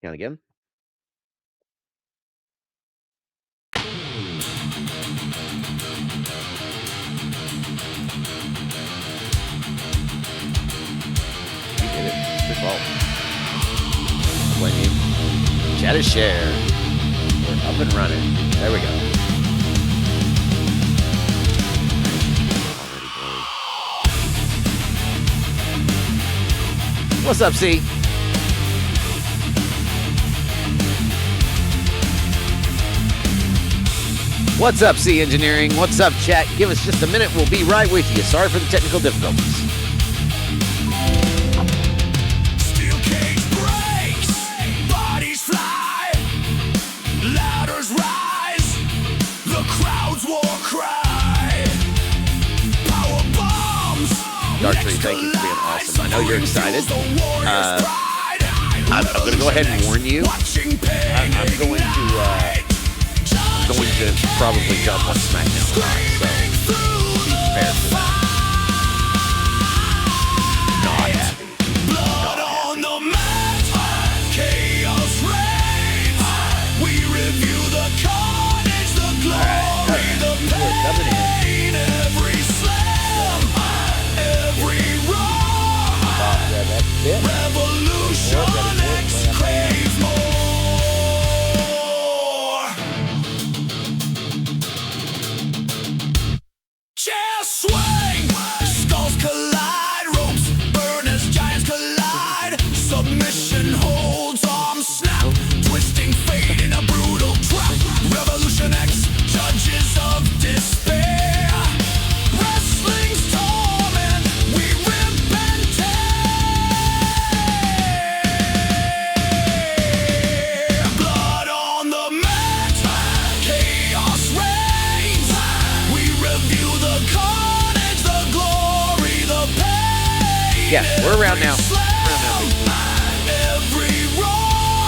Count again. You did it. Good fault. Blame you. Chat is share. We're up and running. There we go. Already blurry. What's up, C? What's up, C Engineering? What's up, chat? Give us just a minute. We'll be right with you. Sorry for the technical difficulties. Steel cage breaks, bodies fly, ladders rise, the crowd's war cry, power bombs. Dark Tree, thank you for being awesome. I know you're excited. I'm going to go ahead and warn you. I'm going to probably jump on SmackDown Live, so be prepared for that. Not happy. Blood on the mat, chaos reigns. We review the carnage, the glory, the pain, every slam, every roar. Revolution X craves more. Chair swing, skulls collide, ropes burn as giants collide. Submission holds, arms snap, twisting fate in a brutal trap. Revolution X, judges of despair. Wrestling's torment, we rip and tear. Blood on the mat, chaos reigns. We review the carnage, the glory, the pain. Yeah, we're around now. Every roar,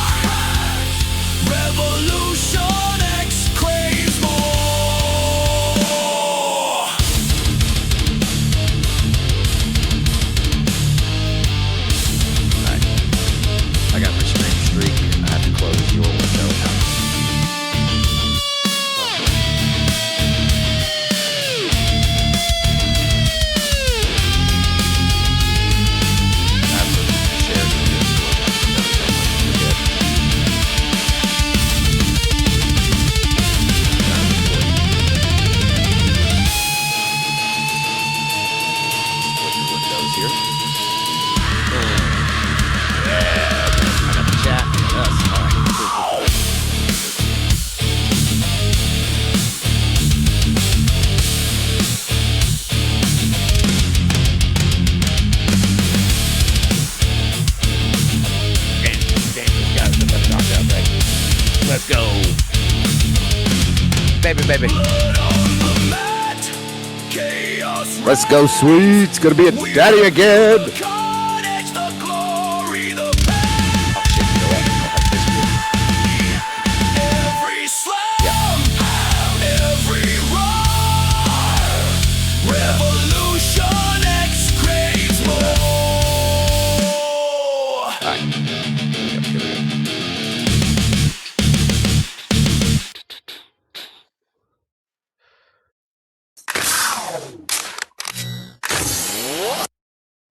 Revolution X craves more. I got my stream streak. I have to close your window out. Let's go. Baby. Let's go, sweet. It's going to be a daddy again. Oh, shit. Every slam, every roar, Revolution X craves more. All right. Here we go.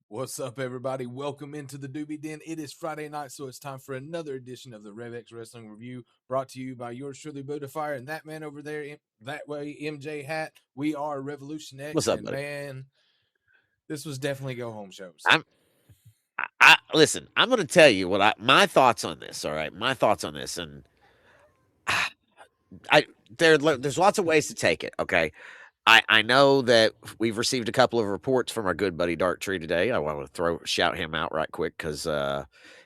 What's up, everybody? Welcome into the Doobie Den. It is Friday night, so it's time for another edition of the Rev X Wrestling Review, brought to you by yours truly, Buddafire, and that man over there, that way, MJ Hat. We are Revolution X. What's up, and buddy? man, this was definitely go home shows. Listen, I'm going to tell you what my thoughts on this. All right, my thoughts on this, and there's lots of ways to take it. Okay. I know that we've received a couple of reports from our good buddy Dark Tree today. I want to shout him out right quick because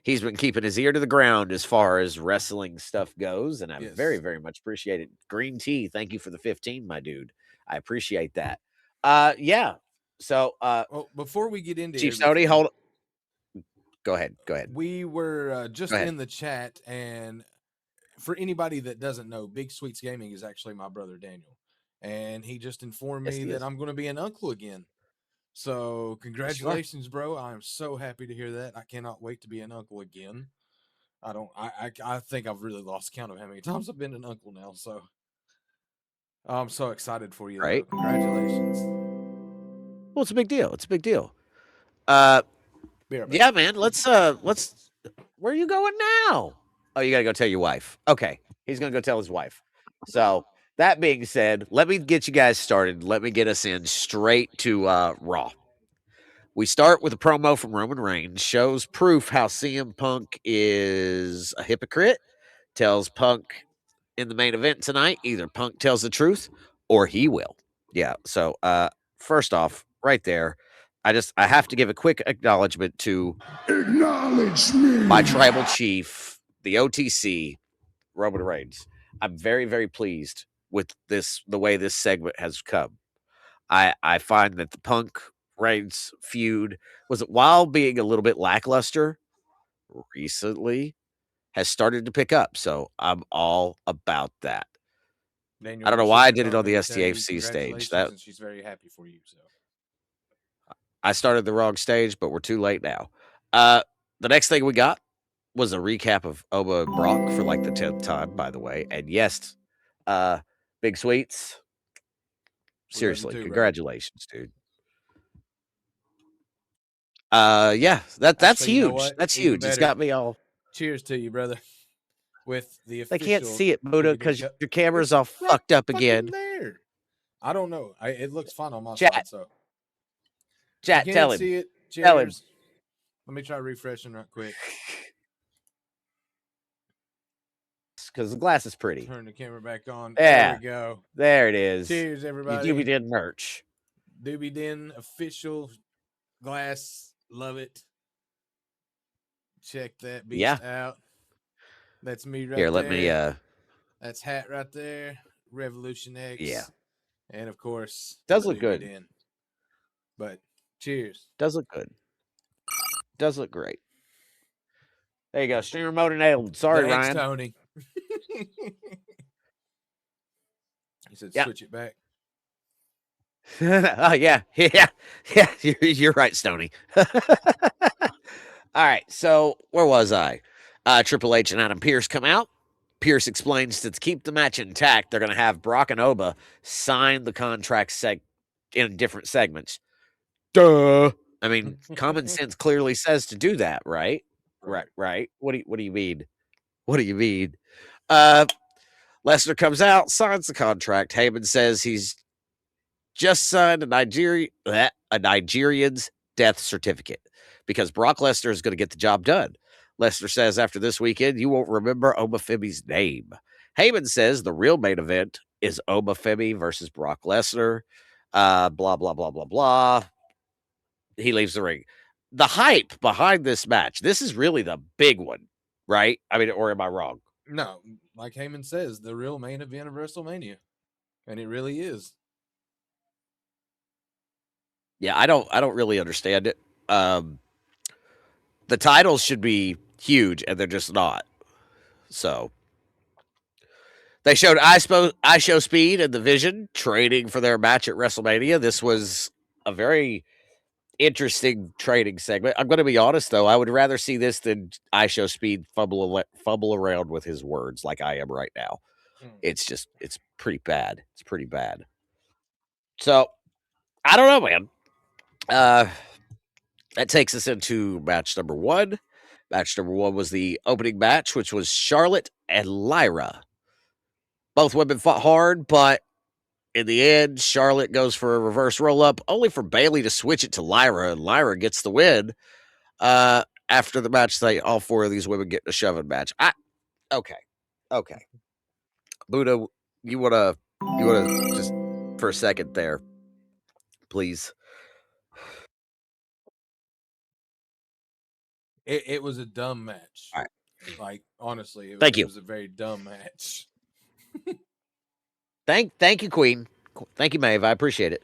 he's been keeping his ear to the ground as far as wrestling stuff goes, and I very, very much appreciate it. Green Tea, thank you for the 15, my dude. I appreciate that. Yeah. So before we get into Chief Stoney, hold. Go ahead. We were just in the chat, and for anybody that doesn't know, Big Sweets Gaming is actually my brother Daniel. And he just informed me that I'm going to be an uncle again. So congratulations, bro. I'm so happy to hear that. I cannot wait to be an uncle again. I don't. I think I've really lost count of how many times I've been an uncle now. So I'm so excited for you, Right? though. Congratulations. Well, it's a big deal. It's a big deal. Uh, Be right back. yeah, man. Let's. Where are you going now? Oh, you gotta go tell your wife. Okay, he's gonna go tell his wife. So that being said, let me get you guys started. Let me get us in straight to Raw. We start with a promo from Roman Reigns, shows proof how CM Punk is a hypocrite, tells Punk in the main event tonight, either Punk tells the truth or he will. Yeah. So first off, right there, I have to give a quick acknowledgement to Acknowledge me. my tribal chief, the OTC, Roman Reigns. I'm very, very pleased with the way this segment has come. I find that the Punk Reigns feud was, while being a little bit lackluster recently, has started to pick up. So I'm all about that. Daniel, I don't your know why I sister did it told on me the to tell you STFC stage. congratulations, and she's very happy for you. So I started the wrong stage, but we're too late now. The next thing we got was a recap of Oba and Brock for like the 10th time, by the way. And yes, Big Sweets, we love you seriously, too, brother. congratulations, dude. Yeah, that's Actually, you know huge. what? That's Even huge. It's better. got me all. Cheers to you, brother. With the They can't official. see it, Buddha, Doobie Doo because Cup. your camera's It's all right fucked up fucking again. there. I don't know. It looks fine on my Chat. side. So Chat, you tell can't him. see it. Tell him. Cheers. Let me try refreshing right quick. Because the glass is pretty. Turn the camera back on. Yeah. There we go. There it is. Cheers, You everybody. Doobie did merch. Doobie Den official glass. Love it. Check that beast out. That's me right Here, there. let me That's hat right there. Revolution X. Yeah. And of course, Does the look Doobie good. Den. But cheers. Does look good. Does look great. There you go. Stream remote enabled. Sorry, Thanks, Ryan. Tony. He said, Yeah. switch it back. Oh yeah. You're right, Stoney. All right. So where was I? Triple H and Adam Pearce come out. Pearce explains that to keep the match intact, they're going to have Brock and Oba sign the contract in different segments. Duh. I mean, common sense clearly says to do that, right? Right. What do you mean? What do you mean? Lesnar comes out, signs the contract. Heyman says he's just signed a Nigerian's death certificate because Brock Lesnar is going to get the job done. Lesnar says after this weekend, you won't remember Omafemi's name. Heyman says the real main event is Omafemi versus Brock Lesnar. Blah, blah, blah, blah, blah. He leaves the ring. The hype behind this match, this is really the big one, right? I mean, or am I wrong? No, like Heyman says, the real main event of WrestleMania. And it really is. Yeah, I don't really understand it. The titles should be huge, and they're just not. So they showed I Show Speed and the Vision training for their match at WrestleMania. This was a very interesting training segment. I'm going to be honest, though. I would rather see this than I Show Speed fumble around with his words like I am right now. It's pretty bad. It's pretty bad. So I don't know, man. That takes us into match number one. Match number one was the opening match, which was Charlotte and Lyra. Both women fought hard, but in the end, Charlotte goes for a reverse roll up, only for Bayley to switch it to Lyra, and Lyra gets the win. After the match, all four of these women get in a shoving match. Okay. Buddha, you wanna just for a second there, please. It was a dumb match. All right. Like, honestly, Thank you. It was a very dumb match. Thank you, Queen. Thank you, Maeve. I appreciate it.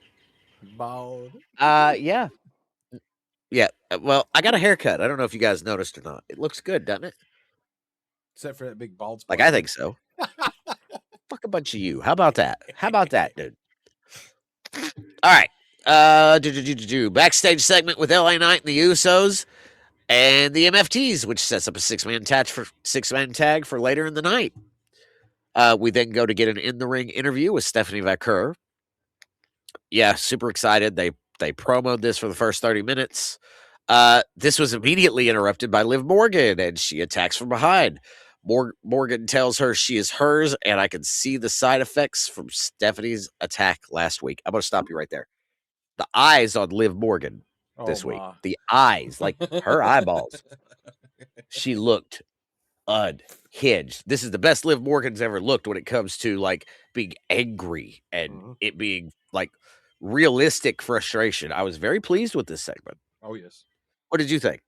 Bald. Yeah. Yeah. Well, I got a haircut. I don't know if you guys noticed or not. It looks good, doesn't it? Except for that big bald spot. Like, I think so. Fuck a bunch of you. How about that? How about that, dude? All right. Backstage segment with LA Knight and the Usos. and the MFTs, which sets up a six-man tag for later in the night. We then go to get an in-the-ring interview with Stephanie Vaquer. Yeah, super excited. They promoed this for the first 30 minutes. This was immediately interrupted by Liv Morgan, and she attacks from behind. Morgan tells her she is hers, and I can see the side effects from Stephanie's attack last week. I'm going to stop you right there. The eyes on Liv Morgan this week. The eyes, like her eyeballs. She looked unhinged. This is the best Liv Morgan's ever looked when it comes to like being angry and it being like realistic frustration. I was very pleased with this segment. Oh, yes. What did you think?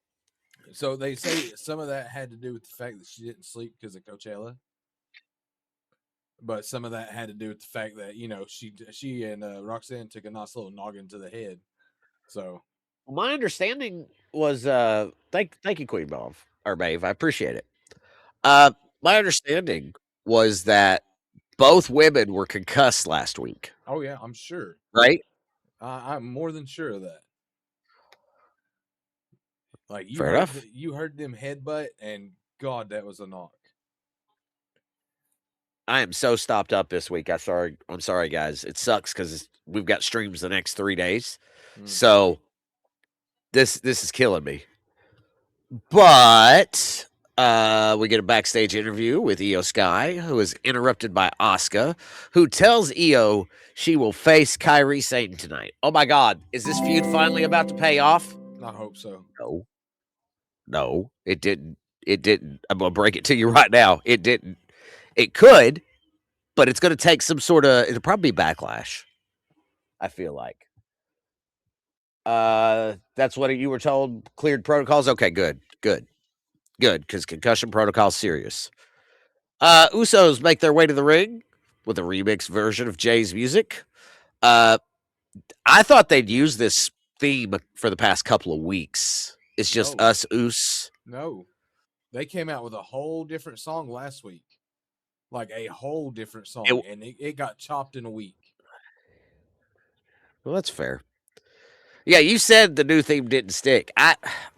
So they say some of that had to do with the fact that she didn't sleep because of Coachella. But some of that had to do with the fact that, you know, she and Roxanne took a nice little noggin to the head. So my understanding was thank you, Queen Maeve or Maeve. I appreciate it. My understanding was that both women were concussed last week. Oh yeah, I'm sure. Right? I'm more than sure of that. Like you heard them headbutt, and God, that was a knock. I am so stopped up this week. I'm sorry, guys. It sucks because we've got streams the next 3 days, so this is killing me. But we get a backstage interview with Io Sky, who is interrupted by Asuka, who tells Io she will face Kairi Satan tonight. Oh my God, is this feud finally about to pay off? I hope so. No, it didn't. It didn't. I'm gonna break it to you right now. It didn't. It could, but it's gonna take some sort of. It'll probably be Backlash. I feel like. That's what you were told. Cleared protocols. Okay, good. Because concussion protocol serious. Usos make their way to the ring with a remixed version of Jay's music. I thought they'd use this theme for the past couple of weeks. It's just us, Us. No, they came out with a whole different song last week, like a whole different song, and it got chopped in a week. Well, that's fair. Yeah, you said the new theme didn't stick. I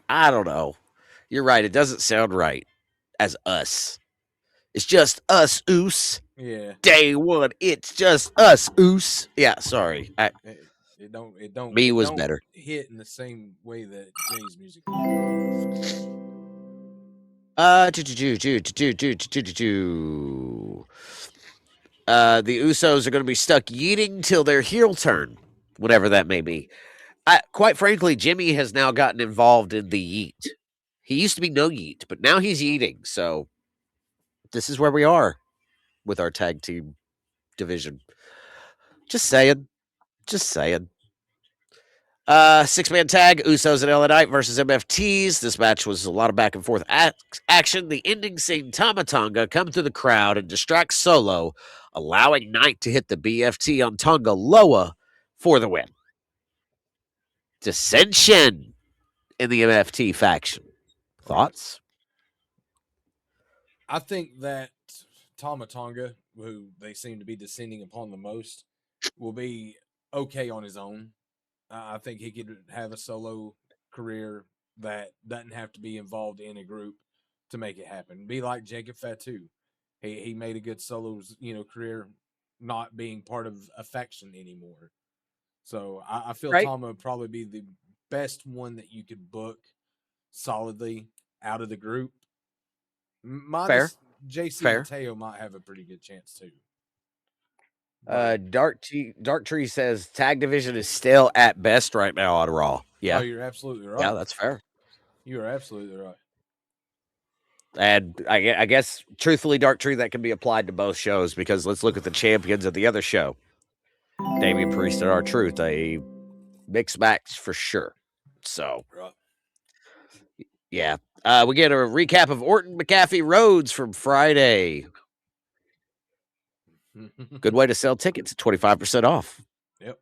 don't know. You're right. It doesn't sound right as us. It's just us, Us. Yeah. Day one. It's just us, Us. Yeah. Sorry. It don't. Me was better. Hit in the same way that Jay's music. The Usos are going to be stuck yeeting till their heel turn, whatever that may be. Quite frankly, Jimmy has now gotten involved in the yeet. He used to be no yeet, but now he's yeeting. So this is where we are with our tag team division. Just saying. 6-man tag, Usos and LA Knight versus MFTs. This match was a lot of back and forth action. The ending scene, Tama Tonga come through the crowd and distract Solo, allowing Knight to hit the BFT on Tonga Loa for the win. Dissension in the MFT faction. Thoughts? I think that Tama Tonga, who they seem to be descending upon the most, will be okay on his own. I think he could have a solo career that doesn't have to be involved in a group to make it happen. Be like Jacob Fatu. He made a good solo, career, not being part of a faction anymore. So I feel Tama would probably be the best one that you could book solidly out of the group. Minus JC Mateo might have a pretty good chance too. Dark Tree says tag division is still at best right now on Raw. Yeah. Oh, you're absolutely right. Yeah, that's fair. You are absolutely right. And I guess, truthfully, Dark Tree, that can be applied to both shows because let's look at the champions of the other show. Damian Priest and R-Truth, a mixed match for sure. So, yeah. We get a recap of Orton, McAfee, Rhodes from Friday. Good way to sell tickets at 25% off. Yep.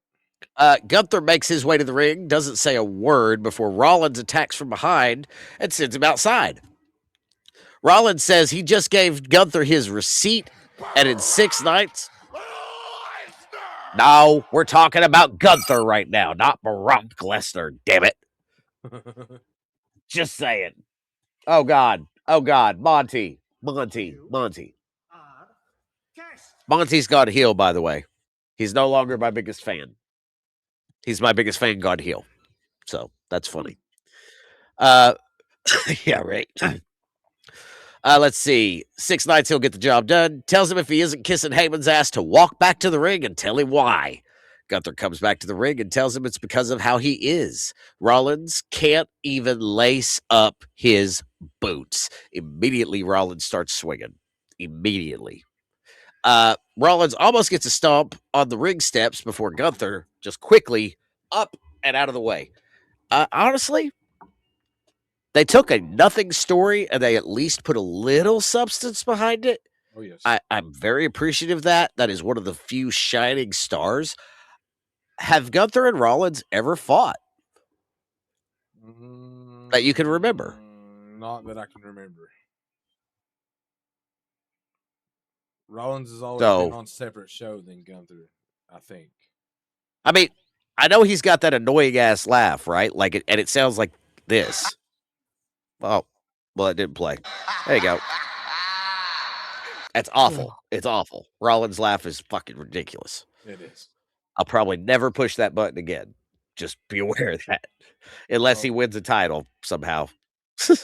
Gunther makes his way to the ring, doesn't say a word before Rollins attacks from behind and sends him outside. Rollins says he just gave Gunther his receipt, and in 6 nights... No, we're talking about Gunther right now, not Brock Lesnar, damn it. Just saying. Oh God. Oh God. Monty. Monty's gone heel, by the way. He's no longer my biggest fan. He's my biggest fan gone heel. So that's funny. Yeah, right. Let's see. 6 nights he'll get the job done. Tells him if he isn't kissing Heyman's ass to walk back to the ring and tell him why. Gunther comes back to the ring and tells him it's because of how he is. Rollins can't even lace up his boots. Immediately, Rollins starts swinging. Immediately. Rollins almost gets a stomp on the ring steps before Gunther just quickly up and out of the way. Honestly, they took a nothing story and they at least put a little substance behind it. Oh, yes. I'm very appreciative of that. That is one of the few shining stars. Have Gunther and Rollins ever fought that you can remember? Not that I can remember. Rollins has always been on separate show than Gunther, I think. I mean, I know he's got that annoying ass laugh, right? Like, and it sounds like this. Oh, well, it didn't play. There you go. That's awful. It's awful. Rollins' laugh is fucking ridiculous. It is. I'll probably never push that button again. Just be aware of that. Unless he wins a title somehow. We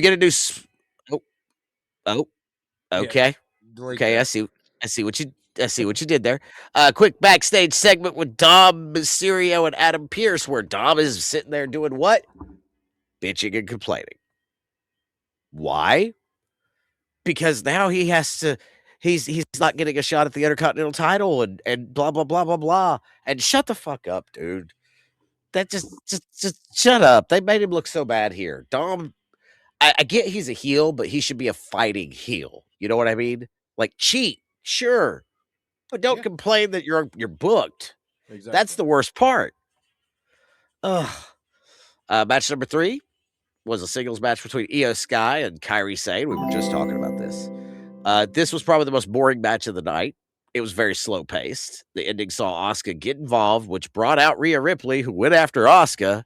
get a new. Okay. Yeah, okay. I see what you did there. Quick backstage segment with Dom Mysterio and Adam Pearce, where Dom is sitting there doing what? Bitching and complaining. Why? Because now he has to. He's not getting a shot at the Intercontinental title and blah blah blah blah blah. And shut the fuck up, dude. That just shut up. They made him look so bad here. Dom, I get he's a heel, but he should be a fighting heel. You know what I mean? Like cheat, sure, but don't complain that you're booked. Exactly. That's the worst part. Ugh. Match number 3 was a singles match between Io Sky and Kairi Sane. We were just talking about this. This was probably the most boring match of the night. It was very slow paced. The ending saw Asuka get involved, which brought out Rhea Ripley, who went after Asuka,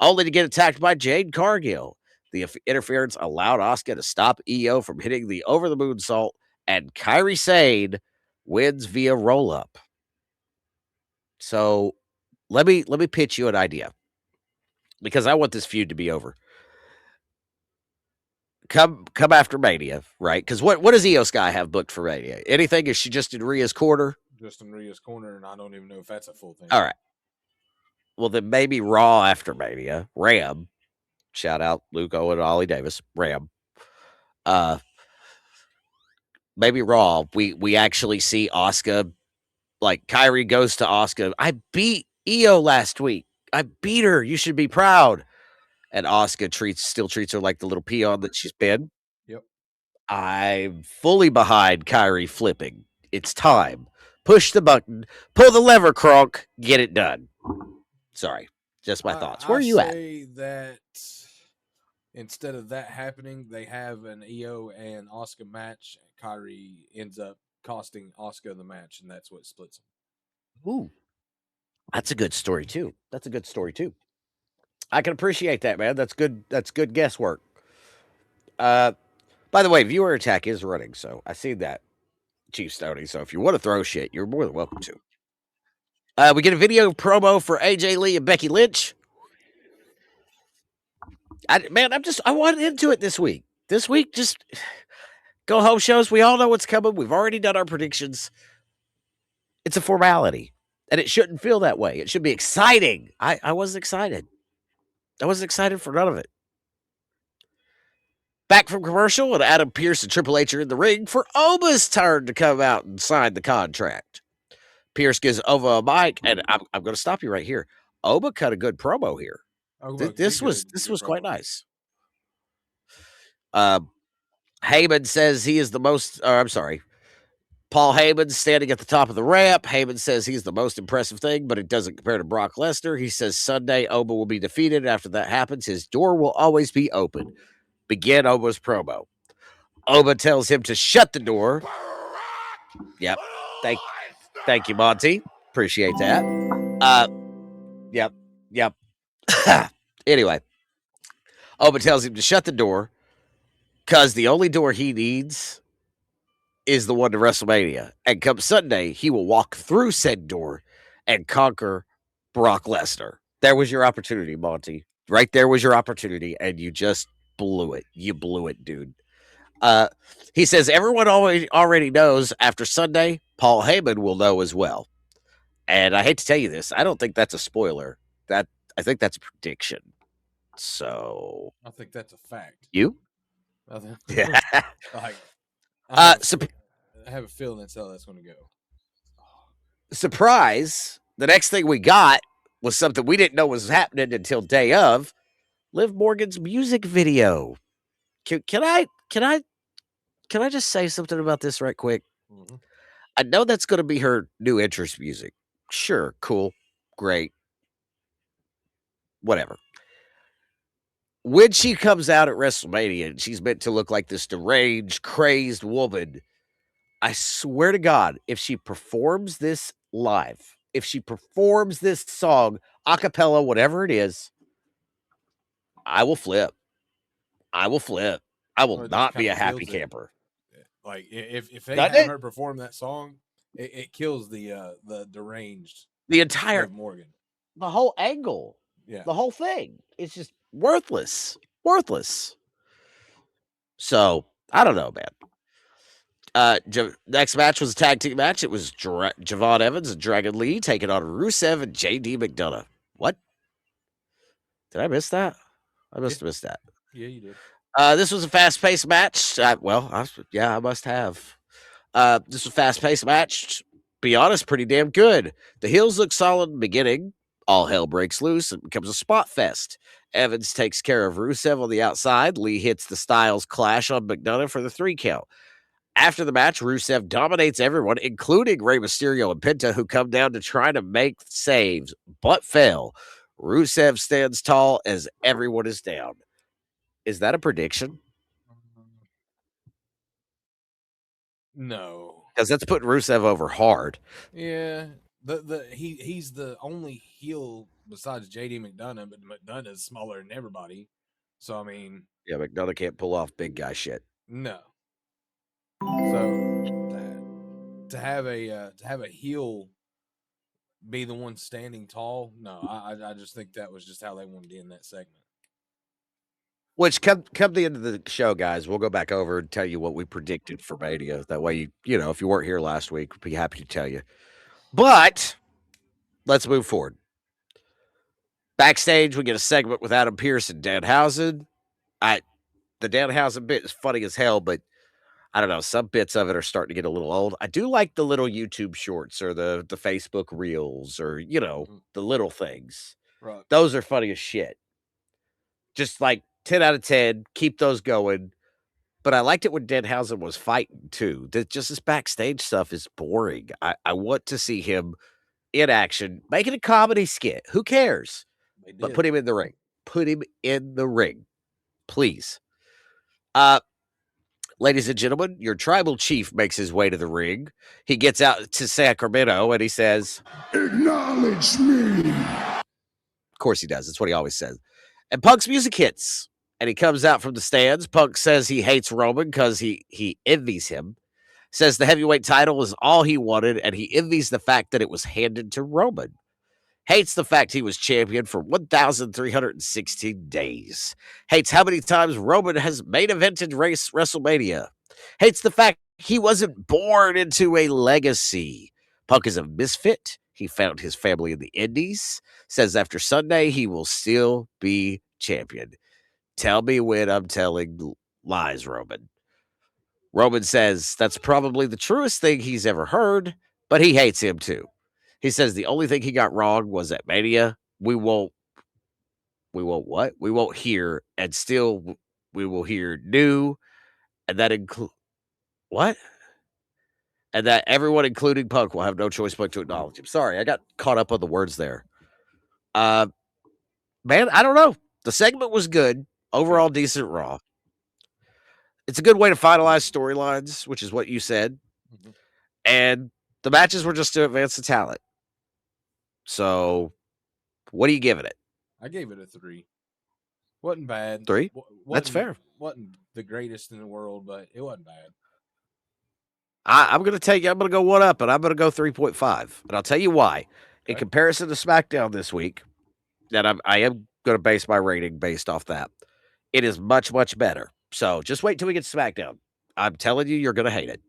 only to get attacked by Jade Cargill. The interference allowed Asuka to stop Io from hitting the over the moonsault, and Kairi Sane wins via roll up. So let me pitch you an idea, because I want this feud to be over. Come after Mania, right? Because what does Io Sky have booked for Mania? Anything? Is she just in Rhea's corner? Just in Rhea's corner, and I don't even know if that's a full thing. All right. Well, then maybe Raw after Mania. Ram. Shout out Luke Owen and Ollie Davis. Ram. Maybe Raw. We actually see Asuka. Like, Kairi goes to Asuka. I beat Io last week. I beat her. You should be proud. And Asuka still treats her like the little peon that she's been. Yep. I'm fully behind Kairi flipping. It's time. Push the button. Pull the lever, Kronk. Get it done. Sorry. Just my thoughts. Where are you at? I say that instead of that happening, they have an Io and Asuka match. And Kairi ends up costing Asuka the match, and that's what splits them. Ooh. That's a good story, too. I can appreciate that, man. That's good. That's good guesswork. By the way, viewer attack is running, so I see that, Chief Stoney. So if you want to throw shit, you're more than welcome to. We get a video promo for AJ Lee and Becky Lynch. I wanted into it this week. This week, just go home shows. We all know what's coming. We've already done our predictions. It's a formality, and it shouldn't feel that way. It should be exciting. I wasn't excited. I wasn't excited for none of it. Back from commercial, and Adam Pearce and Triple H are in the ring for Oba's turn to come out and sign the contract. Pearce gives Oba a mic, and I'm going to stop you right here. Oba cut a good promo here. This was quite nice. Heyman says he is the most. Paul Heyman standing at the top of the ramp. Heyman says he's the most impressive thing, but it doesn't compare to Brock Lesnar. He says Sunday Oba will be defeated. After that happens, his door will always be open. Begin Oba's promo. Oba tells him to shut the door. Yep. Thank you, Monty. Appreciate that. Yep. Anyway, Oba tells him to shut the door because the only door he needs is the one to WrestleMania. And come Sunday, he will walk through said door and conquer Brock Lesnar. There was your opportunity, Monty. Right there was your opportunity, and you just blew it. You blew it, dude. Uh, he says everyone already knows after Sunday, Paul Heyman will know as well. And I hate to tell you this, I don't think that's a spoiler. I think that's a prediction. So I think that's a fact. you? I think, Yeah. like, Uh, I have a feeling that's how that's going to go. surprise, the next thing we got was something we didn't know was happening until day of Liv Morgan's music video. Can I just say something about this right quick? Mm-hmm. I know that's going to be her new interest music. Sure, cool, great, whatever. When she comes out at WrestleMania and she's meant to look like this deranged, crazed woman, I swear to God, if she performs this live, if she performs this song, a cappella, whatever it is, I will flip. I will flip. I will not be a happy camper. Like if they Doesn't have it? her perform that song, it kills the deranged The entire Liv Morgan. the whole angle. Yeah. The whole thing. It's just worthless. Worthless. So I don't know, man. Next match was a tag team match. It was Javon Evans and Dragon Lee taking on Rusev and JD McDonough. What? Did I miss that? I must have missed that. Yeah, you did. This was a fast-paced match. I must have. This was a fast-paced match. Be honest, pretty damn good. The heels look solid in the beginning. All hell breaks loose. It becomes a spot fest. Evans takes care of Rusev on the outside. Lee hits the Styles Clash on McDonough for the 3 count. After the match, Rusev dominates everyone, including Rey Mysterio and Penta, who come down to try to make saves, but fail. Rusev stands tall as everyone is down. Is that a prediction? No, Because that's putting Rusev over hard. yeah. He's the only heel besides JD McDonough, but McDonough is smaller than everybody. So I mean, Yeah, McDonough can't pull off big guy shit. no. So to have a heel be the one standing tall, no. I just think that was just how they wanted to end that segment. Which come the end of the show, guys, we'll go back over and tell you what we predicted for Mania. That way, you know, if you weren't here last week, we'd be happy to tell you. But let's move forward. Backstage, we get a segment with Adam Pearce and Danhausen. The Danhausen bit is funny as hell, but I don't know. Some bits of it are starting to get a little old. I do like the little YouTube shorts or the Facebook reels or, you know, the little things. Right. Those are funny as shit. Just like 10 out of 10. Keep those going. But I liked it when Danhausen was fighting too. Just this backstage stuff is boring. I want to see him in action, making a comedy skit. Who cares? But put him in the ring. Put him in the ring. Please. Ladies and gentlemen, your tribal chief makes his way to the ring. He gets out to Sacramento and he says, Acknowledge me. Of course he does. That's what he always says. And Punk's music hits. And he comes out from the stands. Punk says he hates Roman because he envies him. Says the heavyweight title is all he wanted, and he envies the fact that it was handed to Roman. Hates the fact he was champion for 1,316 days. Hates how many times Roman has main evented WrestleMania. Hates the fact he wasn't born into a legacy. Punk is a misfit. He found his family in the Indies. Says after Sunday, he will still be champion. Tell me when I'm telling lies, Roman. Roman says that's probably the truest thing he's ever heard, but he hates him too. He says the only thing he got wrong was at Mania. We won't what? We won't hear, and still we will hear new, and that include what? And that everyone, including Punk, will have no choice but to acknowledge him. Sorry, I got caught up on the words there. Man, I don't know. The segment was good. Overall, decent Raw. It's a good way to finalize storylines, which is what you said. Mm-hmm. And the matches were just to advance the talent. So, what are you giving it? I gave it a 3. Wasn't bad. 3. That's Wasn't fair. wasn't the greatest in the world, but it wasn't bad. I'm going to take you. I'm going to go one up, and I'm going to go 3.5. And I'll tell you why. In Okay. comparison to SmackDown this week, that I am going to base my rating based off that. It is much, much better. So just wait till we get SmackDown. I'm telling you, you're going to hate it.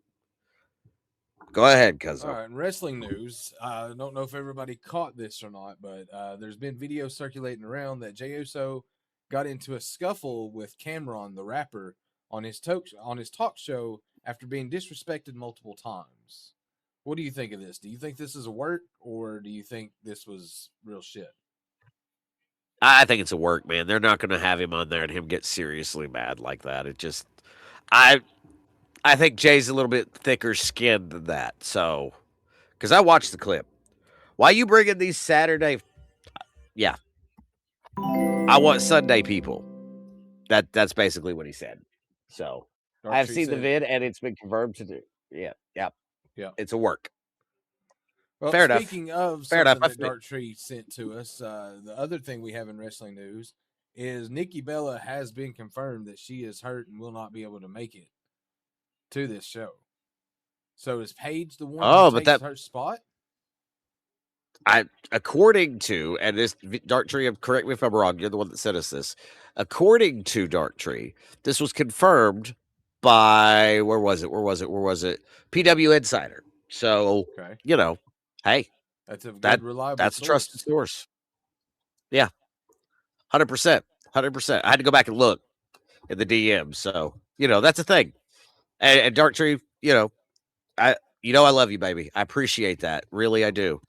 Go ahead, All Cuzzo. right, in wrestling news, I don't know if everybody caught this or not, but there's been videos circulating around that Jey Uso got into a scuffle with Cameron, the rapper, on his talk show after being disrespected multiple times. What do you think of this? Do you think this is a work, or do you think this was real shit? I think it's a work, man. They're not going to have him on there and him get seriously mad like that. It just, I, I think Jay's a little bit thicker skinned than that. So, because I watched the clip. Why you bringing these Saturday? Yeah, I want Sunday people. That's basically what he said. So I Dark have Tree seen the said, vid and it's been confirmed to do. Yeah. yeah. It's a work. Well, Fair enough. speaking of Fair enough. something that Dark Tree sent to us, the other thing we have in wrestling news is Nikki Bella has been confirmed that she is hurt and will not be able to make it to this show. So is Paige the one who Oh, but takes that her spot? according to, and this Dark Tree, correct me if I'm wrong. You're the one that sent us this. According to Dark Tree, this was confirmed by where was it? PW Insider. So Okay, hey, that's a good, that reliable that's a trusted source. source. Yeah, 100%, 100%. I had to go back and look in the DM. So that's a thing. And Dark Tree, I I love you, baby. I appreciate that. Really, I do.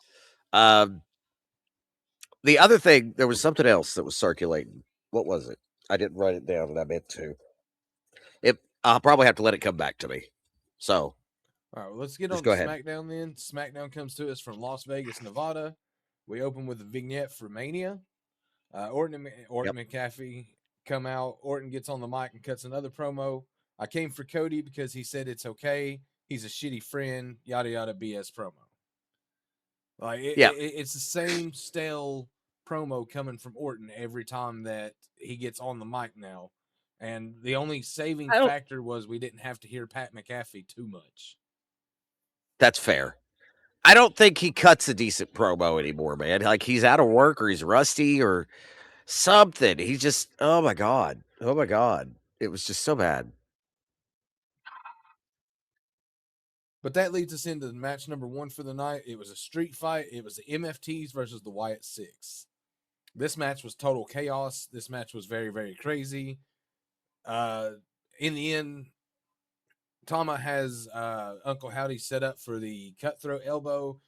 Um, the other thing, there was something else that was circulating. What was it? I didn't write it down, and I meant to. I'll probably have to let it come back to me. So All right, well, let's get just on to go ahead. SmackDown then. SmackDown comes to us from Las Vegas, Nevada. We open with a vignette for Mania. Orton Yep. McAfee come out. Orton gets on the mic and cuts another promo. I came for Cody because he said it's okay. He's a shitty friend. Yada yada BS promo. Like Yeah. it's the same stale promo coming from Orton every time that he gets on the mic now. And the only saving I don't. factor was we didn't have to hear Pat McAfee too much. That's fair. I don't think he cuts a decent promo anymore, man. Like he's out of work or he's rusty or something. He's just, oh my god, it was just so bad. But that leads us into match number 1 for the night. It was a street fight. It was the MFTs versus the Wyatt Six. This match was total chaos. This match was very, very crazy. In the end, Tama has Uncle Howdy set up for the cutthroat elbow,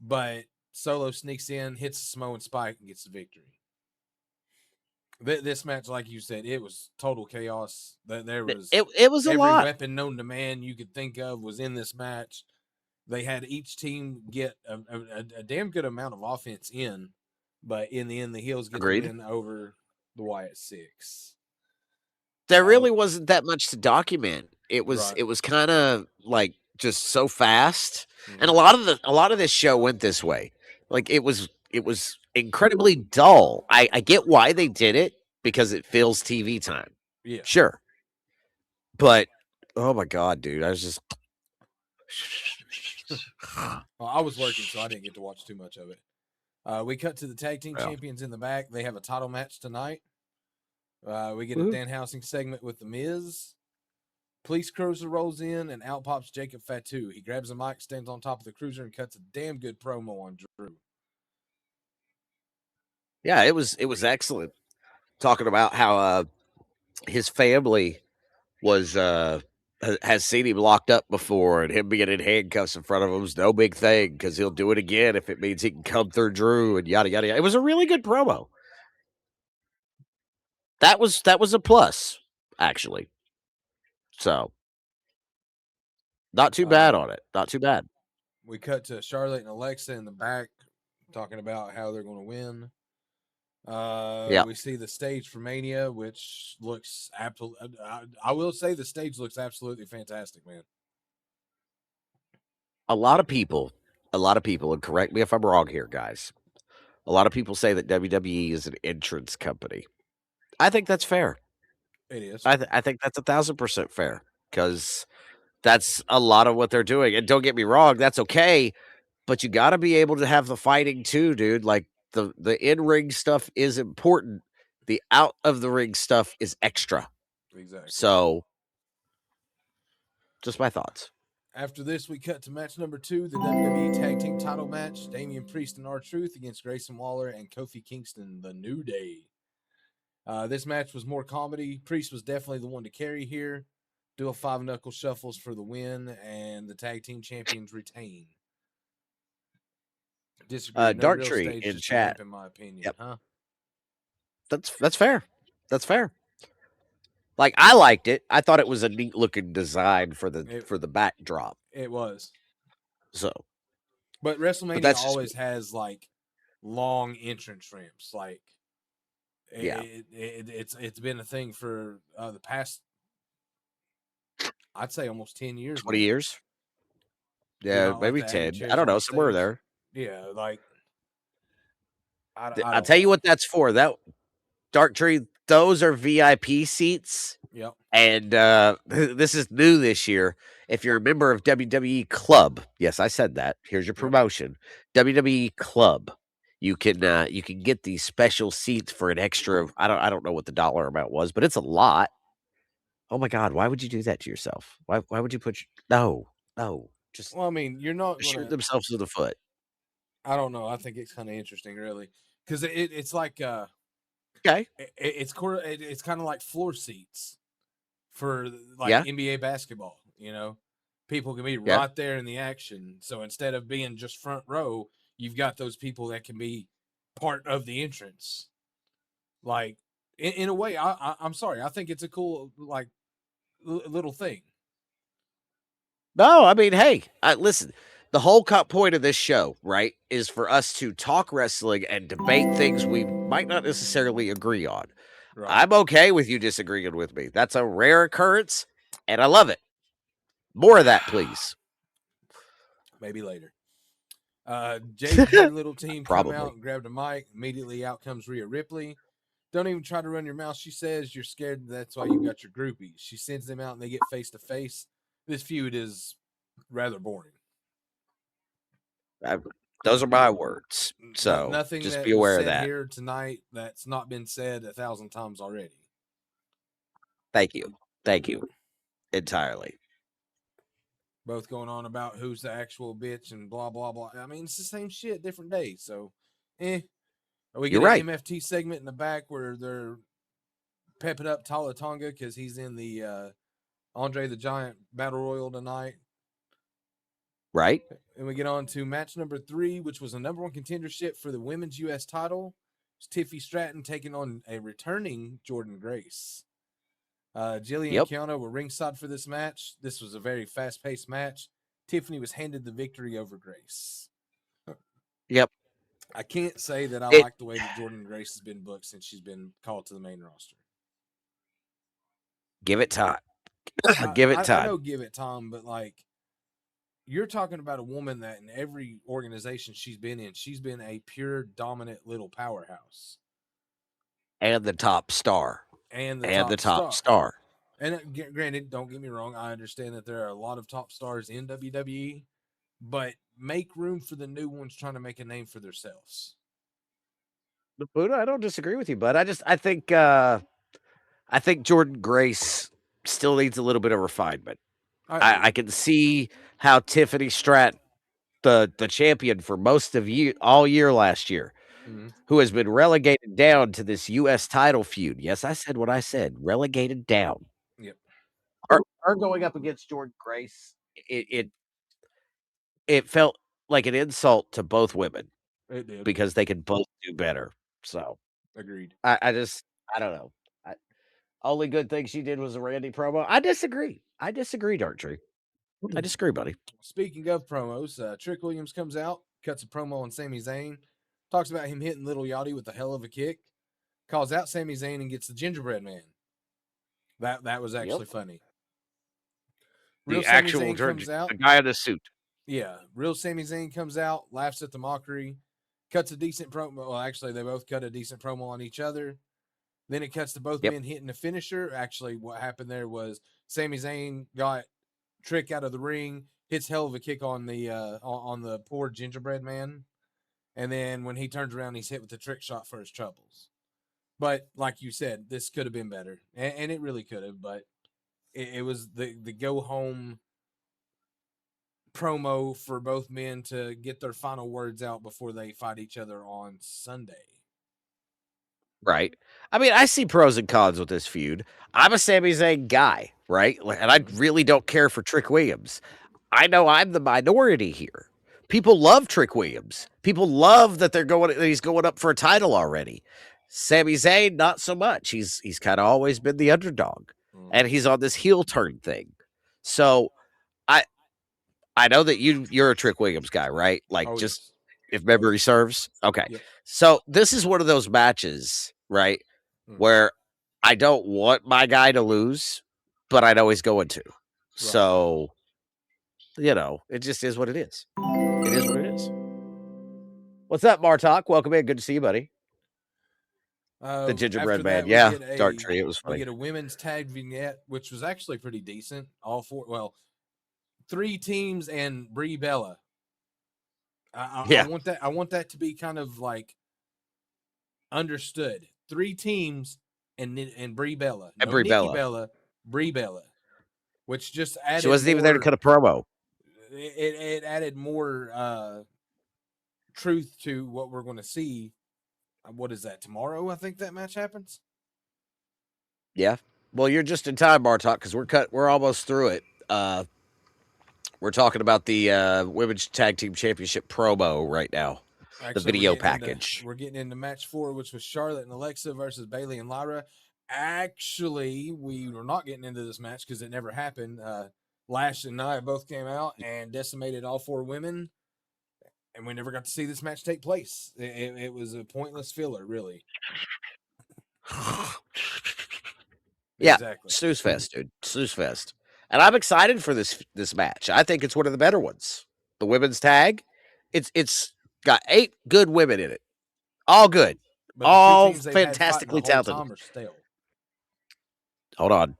but Solo sneaks in, hits the Samoan spike, and gets the victory. This match, like you said, it was total chaos. There was It was a every lot. weapon known to man you could think of was in this match. They had each team get a damn good amount of offense in, but in the end, the heels get Agreed. the win over the Wyatt Six. There really wasn't that much to document. It was Right. it was kind of like just so fast, and a Mhm. lot of this show went this way. Like it was incredibly dull. I get why they did it because it fills TV time. Yeah. Sure, but oh my god, dude, I was just Well, I was working, so I didn't get to watch too much of it. We cut to the tag team well, champions in the back. They have a title match tonight. We get a woohoo. Danhausen segment with The Miz. Police cruiser rolls in and out pops Jacob Fatu. He grabs a mic, stands on top of the cruiser, and cuts a damn good promo on Drew. Yeah, it was excellent. Talking about how his family was has seen him locked up before, and him being in handcuffs in front of him is no big thing because he'll do it again if it means he can come through Drew and yada yada. Yada. It was a really good promo. That was a plus, actually. So not too bad on it. Not too bad. We cut to Charlotte and Alexa in the back talking about how they're going to win. Yeah, We see the stage for Mania, which looks absolutely. I will say the stage looks absolutely fantastic, man. a lot of people, and correct me if I'm wrong here, guys. A lot of people say that WWE is an entrance company. I think that's fair. It is. I think that's 1,000% fair because that's a lot of what they're doing. And don't get me wrong, that's okay, but you got to be able to have the fighting too, dude. Like the in ring stuff is important. The out of the ring stuff is extra. Exactly. So, just my thoughts. After this, we cut to match number 2, the WWE Tag Team Title match: Damian Priest and R-Truth against Grayson Waller and Kofi Kingston, the New Day. This match was more comedy. Priest was definitely the one to carry here. Do a 5 knuckle shuffles for the win, and the tag team champions retain. Disagree. No Dark real Tree stage, in just chat. lamp, in my opinion. Yep. Huh? That's fair. That's fair. Like I liked it. I thought it was a neat looking design for the backdrop. It was. So, But WrestleMania that's just always has like long entrance ramps. Like, Yeah. it's been a thing for the past, I'd say, almost 10 years. 20 now. years. Do you Yeah, not like maybe to have your 10. chairs I don't on know, the somewhere stage? there. Yeah, like I I'll don't tell you know. what that's for. That Dark Tree, those are VIP seats. Yep. And this is new this year. If you're a member of WWE Club, yes, I said that. Here's your promotion. WWE Club. You can get these special seats for an extra. I don't know what the dollar amount was, but it's a lot. Oh my God, why would you do that to yourself? Why would you no. Just Well, I mean, you're not shoot gonna. themselves in the foot. I don't know. I think it's kind of interesting, really, because it's like Okay. it's kind of like floor seats for like Yeah. NBA basketball. You know, people can be Yeah. right there in the action. So instead of being just front row, you've got those people that can be part of the entrance. Like in a way, I'm sorry. I think it's a cool like little thing. No, I mean, hey, listen, the whole point of this show, right, is for us to talk wrestling and debate things we might not necessarily agree on. Right. I'm okay with you disagreeing with me. That's a rare occurrence, and I love it. More of that, please. Maybe later. Jade had a little team come Probably. out and grabbed a mic. Immediately out comes Rhea Ripley. Don't even try to run your mouth, she says. You're scared. That's why you got your groupies. She sends them out and they get face to face. This feud is rather boring. Those are my words. So nothing just that be aware was of said that. here tonight that's not been said 1,000 times already. Thank you. Thank you. Entirely. Both going on about who's the actual bitch and blah, blah, blah. I mean, it's the same shit, different day. So, We get You're right. an MFT segment in the back where they're pepping up Tala Tonga because he's in the Andre the Giant Battle Royal tonight. Right. And we get on to match number 3, which was a number 1 contendership for the women's U.S. title. It's Tiffany Stratton taking on a returning Jordan Grace. Jillian and Kiana were ringside for this match. This was a very fast-paced match. Tiffany was handed the victory over Grace. Yep. I can't say that I like the way that Jordan Grace has been booked since she's been called to the main roster. Give it time. Give it time. I know give it time, but like you're talking about a woman that in every organization she's been in, she's been a pure dominant little powerhouse. And the top star. And the top star. And granted, don't get me wrong, I understand that there are a lot of top stars in WWE, but make room for the new ones trying to make a name for themselves. Buddha, I don't disagree with you, but I think Jordan Grace still needs a little bit of refinement. I can see how Tiffany Stratton, the champion for most of all year last year, who has been relegated down to this U.S. title feud. Yes, I said what I said. Relegated down. Yep. Her going up against Jordan Grace, it felt like an insult to both women. It did. Because they could both do better. So agreed. I don't know. Only good thing she did was a Randy promo. I disagree, Dark Tree. I disagree, buddy. Speaking of promos, Trick Williams comes out, cuts a promo on Sami Zayn, talks about him hitting Little Yachty with a hell of a kick, calls out Sami Zayn and gets the gingerbread man. That was actually funny. Real Sami Zayn comes out. The guy in the suit. Yeah, real Sami Zayn comes out, laughs at the mockery, cuts a decent promo. Well, actually, they both cut a decent promo on each other. Then it cuts to both Yep. men hitting the finisher. Actually, what happened there was Sami Zayn got Trick out of the ring, hits hell of a kick on the poor gingerbread man, and then when he turns around, he's hit with the trick shot for his troubles. But like you said, this could have been better, and it really could have. But it was the go home promo for both men to get their final words out before they fight each other on Sunday. Right. I mean, I see pros and cons with this feud. I'm a Sami Zayn guy, right? And I really don't care for Trick Williams. I know I'm the minority here. People love Trick Williams. People love that he's going up for a title already. Sami Zayn, not so much. He's kind of always been the underdog. And he's on this heel turn thing. So I know that you're a Trick Williams guy, right? Like Yes. if memory serves. Okay. Yep. So this is one of those matches, right? Where I don't want my guy to lose, but I know he's going to. Right. So, it just is what it is. It is what it is. What's up, Martok? Welcome in. Good to see you, buddy. The gingerbread man. Yeah. Dark Tree. It was funny. We get a women's tag vignette, which was actually pretty decent. Three teams and Brie Bella. I want that to be kind of like understood. 3 teams and Brie Bella. And Brie Bella. Brie Bella. Which just added. She wasn't even there to cut a promo. It added more truth to what we're going to see. What is that? Tomorrow, I think that match happens. Yeah. Well, you're just in time, Bartok, because we're almost through it. We're talking about the Women's Tag Team Championship promo right now. Actually, the video package. We're getting into match 4, which was Charlotte and Alexa versus Bayley and Lyra. Actually, we were not getting into this match because it never happened. Lash and Nia both came out and decimated all 4 women, and we never got to see this match take place. It was a pointless filler, really. Yeah, exactly. Snooze fest, dude. Snooze fest. And I'm excited for this match. I think it's one of the better ones. The women's tag, it's got 8 good women in it, all good, all fantastically talented. Hold on,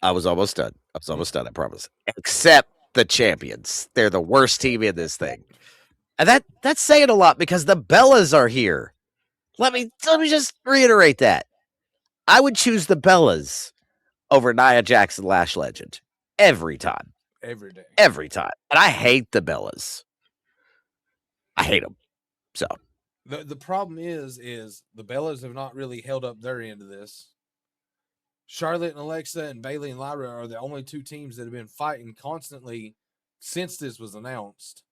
I was almost done. I promise. Except the champions, they're the worst team in this thing, and that's saying a lot because the Bellas are here. Let me just reiterate that I would choose the Bellas over Nia Jax, Lash Legend. Every time. Every day. Every time. And I hate the Bellas. I hate them. So. The problem is the Bellas have not really held up their end of this. Charlotte and Alexa and Bayley and Lyra are the only 2 teams that have been fighting constantly since this was announced.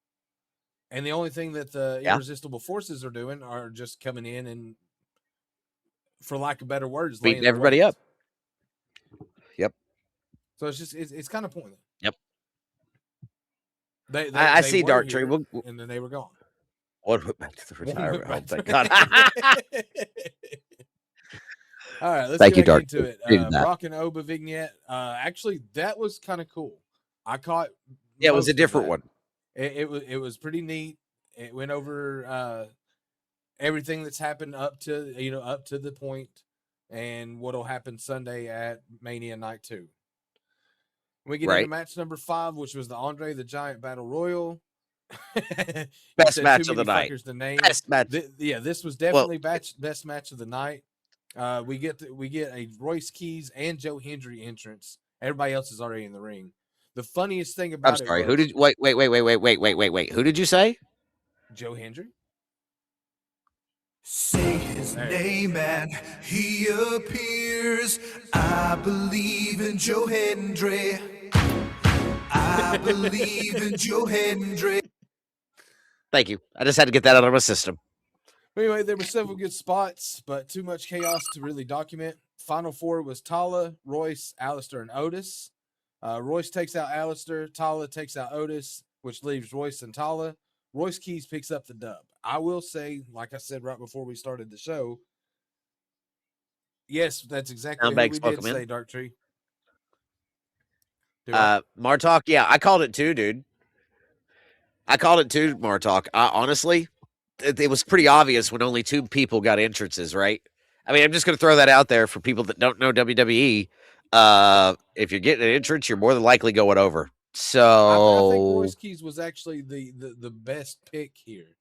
And the only thing that the Irresistible Forces are doing are just coming in and, for lack of better words, beating everybody up. Yep. So it's kind of pointless. Yep. I see Dark Tree. And then they were gone. What went back to the retirement home? Thank God. All right, let's get Dark into it. Brock and Oba vignette. Actually, that was kind of cool. I caught. Yeah, it was a different one. It was pretty neat. It went over everything that's happened up to the point, and what'll happen Sunday at Mania Night 2. We get into match number 5, which was the Andre the Giant Battle Royal. Best match of the night. Best match. This was definitely best match of the night. We get a Royce Keys and Joe Hendry entrance. Everybody else is already in the ring. The funniest thing about I'm sorry. Who did wait? Who did you say? Joe Hendry. Say his name and he appears. I believe in Joe Hendry. I believe in Joe Hendry. Thank you. I just had to get that out of my system. Anyway, there were several good spots, but too much chaos to really document. Final 4 was Tala, Royce, Alistair, and Otis. Royce takes out Alistair. Tala takes out Otis, which leaves Royce and Tala. Royce Keys picks up the dub. I will say, like I said right before we started the show, yes, that's exactly what we did say, Dark Tree. Martok, yeah, I called it too, dude. I called it too, Martok. Honestly, it was pretty obvious when only 2 people got entrances, right? I mean, I'm just going to throw that out there for people that don't know WWE. If you're getting an entrance, you're more than likely going over. I think So Royce Keys was actually the best pick here.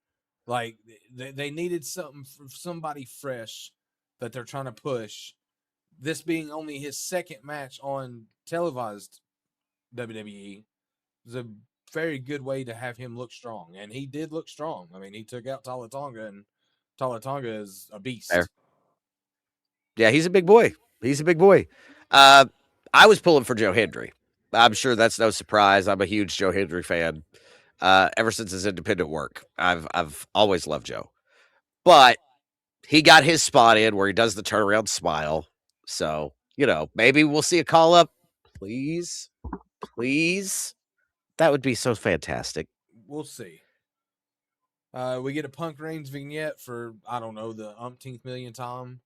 Like they needed somebody fresh that they're trying to push. This being only his second match on televised WWE is a very good way to have him look strong, and he did look strong. I mean, he took out Talatonga, and Talatonga is a beast. yeah, he's a big boy. He's a big boy. I was pulling for Joe Hendry. I'm sure that's no surprise. I'm a huge Joe Hendry fan. Ever since his independent work, I've always loved Joe. But he got his spot in where he does the turnaround smile. So, maybe we'll see a call up. Please. Please. That would be so fantastic. We'll see. We get a Punk Reigns vignette for, I don't know, the umpteenth million time.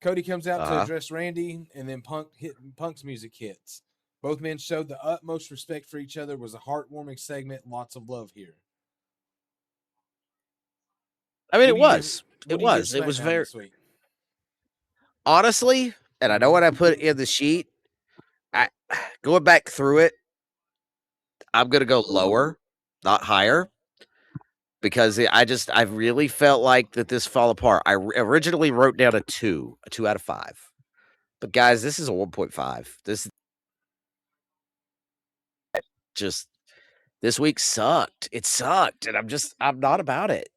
Cody comes out to address Randy, and then Punk's music hits. Both men showed the utmost respect for each other. It was a heartwarming segment. Lots of love here. I mean, it was. It was very. Honestly, and I know what I put in the sheet. Going back through it, I'm going to go lower, not higher, because I really felt like that this fell apart. I originally wrote down a 2 out of 5. But guys, this is a 1.5. This week sucked. It sucked, and I'm not about it.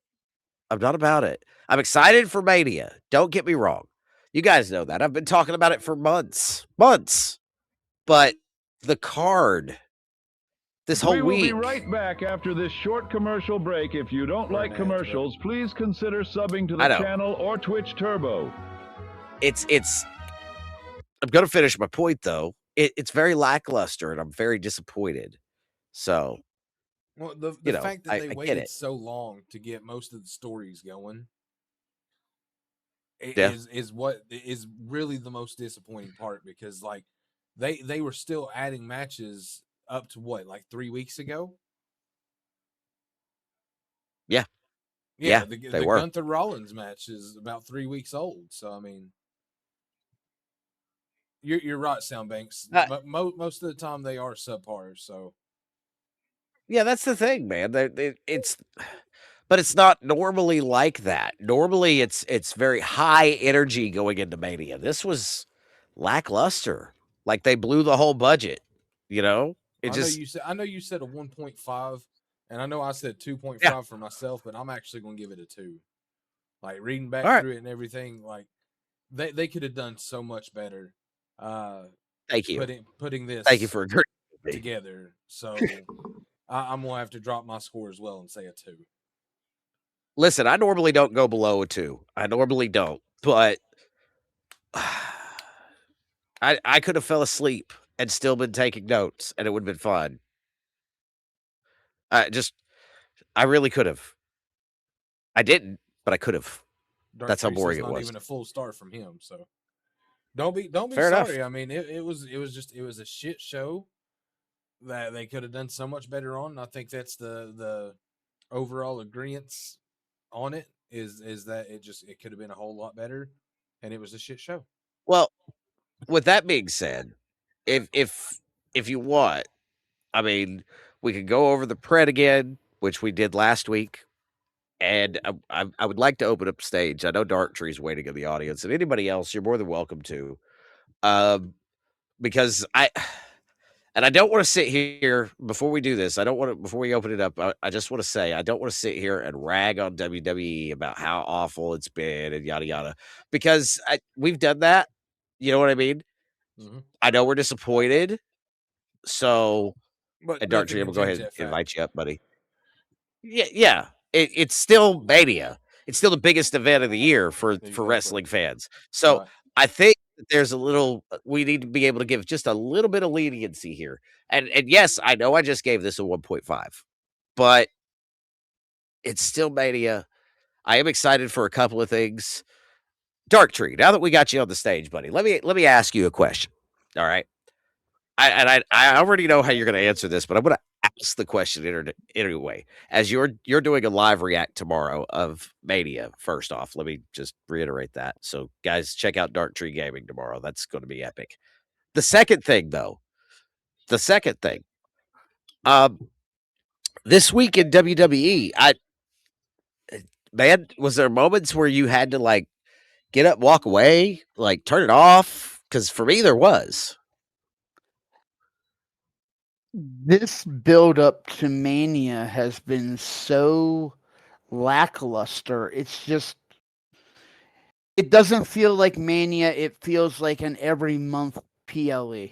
I'm not about it. I'm excited for Mania. Don't get me wrong. You guys know that. I've been talking about it for months. But the card this whole week. We will be right back after this short commercial break. If you don't like commercials, please consider subbing to the channel or Twitch Turbo. I'm going to finish my point, though. It's very lackluster, and I'm very disappointed. So, well, the fact that they waited so long to get most of the stories going is what is really the most disappointing part, because like they were still adding matches up to what, like 3 weeks ago? Yeah. The Gunther Rollins match is about 3 weeks old. So I mean, you're right, Soundbanks. But most of the time they are subpar. So yeah, that's the thing, man. But it's not normally like that. Normally, it's very high energy going into Mania. This was lackluster. Like they blew the whole budget. I know you said a 1.5, and I know I said 2.5 for myself, but I'm actually going to give it a 2. Like reading back through it and everything, like they could have done so much better. Thank you. Putting this. Thank you for agreeing together. So I'm gonna have to drop my score as well and say a 2. Listen, I normally don't go below a 2. I normally don't, but I could have fell asleep and still been taking notes, and it would have been fun. I really could have. I didn't, but I could have. That's how boring it was. Not even a full start from him, so don't be Fair sorry. Enough. I mean, it was a shit show that they could have done so much better on. I think that's the overall agreement on it is that it could have been a whole lot better, and it was a shit show. Well, with that being said, if you want, I mean, we could go over the pred again, which we did last week, and I would like to open up stage. I know Dark Tree's waiting in the audience, and anybody else, you're more than welcome to, because I don't want to sit here before we do this. Before we open it up, I just want to say I don't want to sit here and rag on WWE about how awful it's been and yada yada, because we've done that. You know what I mean? Mm-hmm. I know we're disappointed. So, and Dark Tree, I'm gonna go ahead and invite you up, buddy. Yeah. It's still Mania. It's still the biggest event of the year for wrestling fans. So I think that there's we need to be able to give just a little bit of leniency here. And yes, I know I just gave this a 1.5, but it's still Mania. I am excited for a couple of things. Dark Tree, now that we got you on the stage, buddy, let me ask you a question. All right. I already know how you're going to answer this, but I'm going to ask the question anyway. As you're doing a live react tomorrow of Mania. First off, let me just reiterate that. So, guys, check out Dark Tree Gaming tomorrow. That's going to be epic. The second thing, though, this week in WWE, man, was there moments where you had to like get up, walk away, like turn it off? Because for me, there was. This build up to Mania has been so lackluster. It's just, it doesn't feel like Mania. It feels like an every month PLE.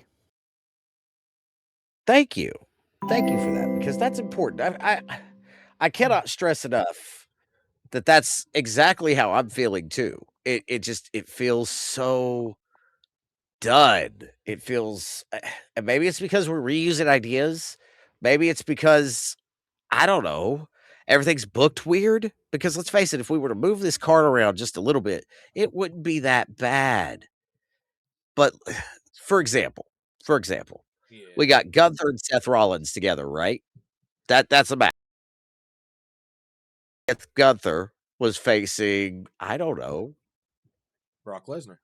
Thank you for that, because that's important. I cannot stress enough that that's exactly how I'm feeling too. It feels so done. It feels, and maybe it's because we're reusing ideas. Maybe it's because I don't know. Everything's booked weird. Because let's face it, if we were to move this card around just a little bit, it wouldn't be that bad. But for example, we got Gunther and Seth Rollins together, right? That's a match. Gunther was facing, I don't know, Brock Lesnar.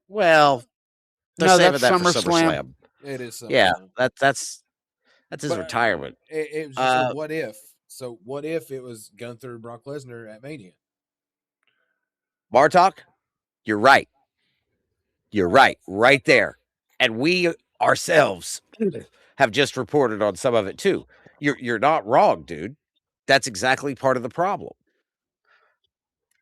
well, they're No, saving that's that for SummerSlam. SummerSlam. It is. Yeah, SummerSlam. that's his But, retirement. It was just a what if. So what if it was Gunther and Brock Lesnar at Mania? Bartok, you're right. You're right there. And we ourselves have just reported on some of it too. You're not wrong, dude. That's exactly part of the problem.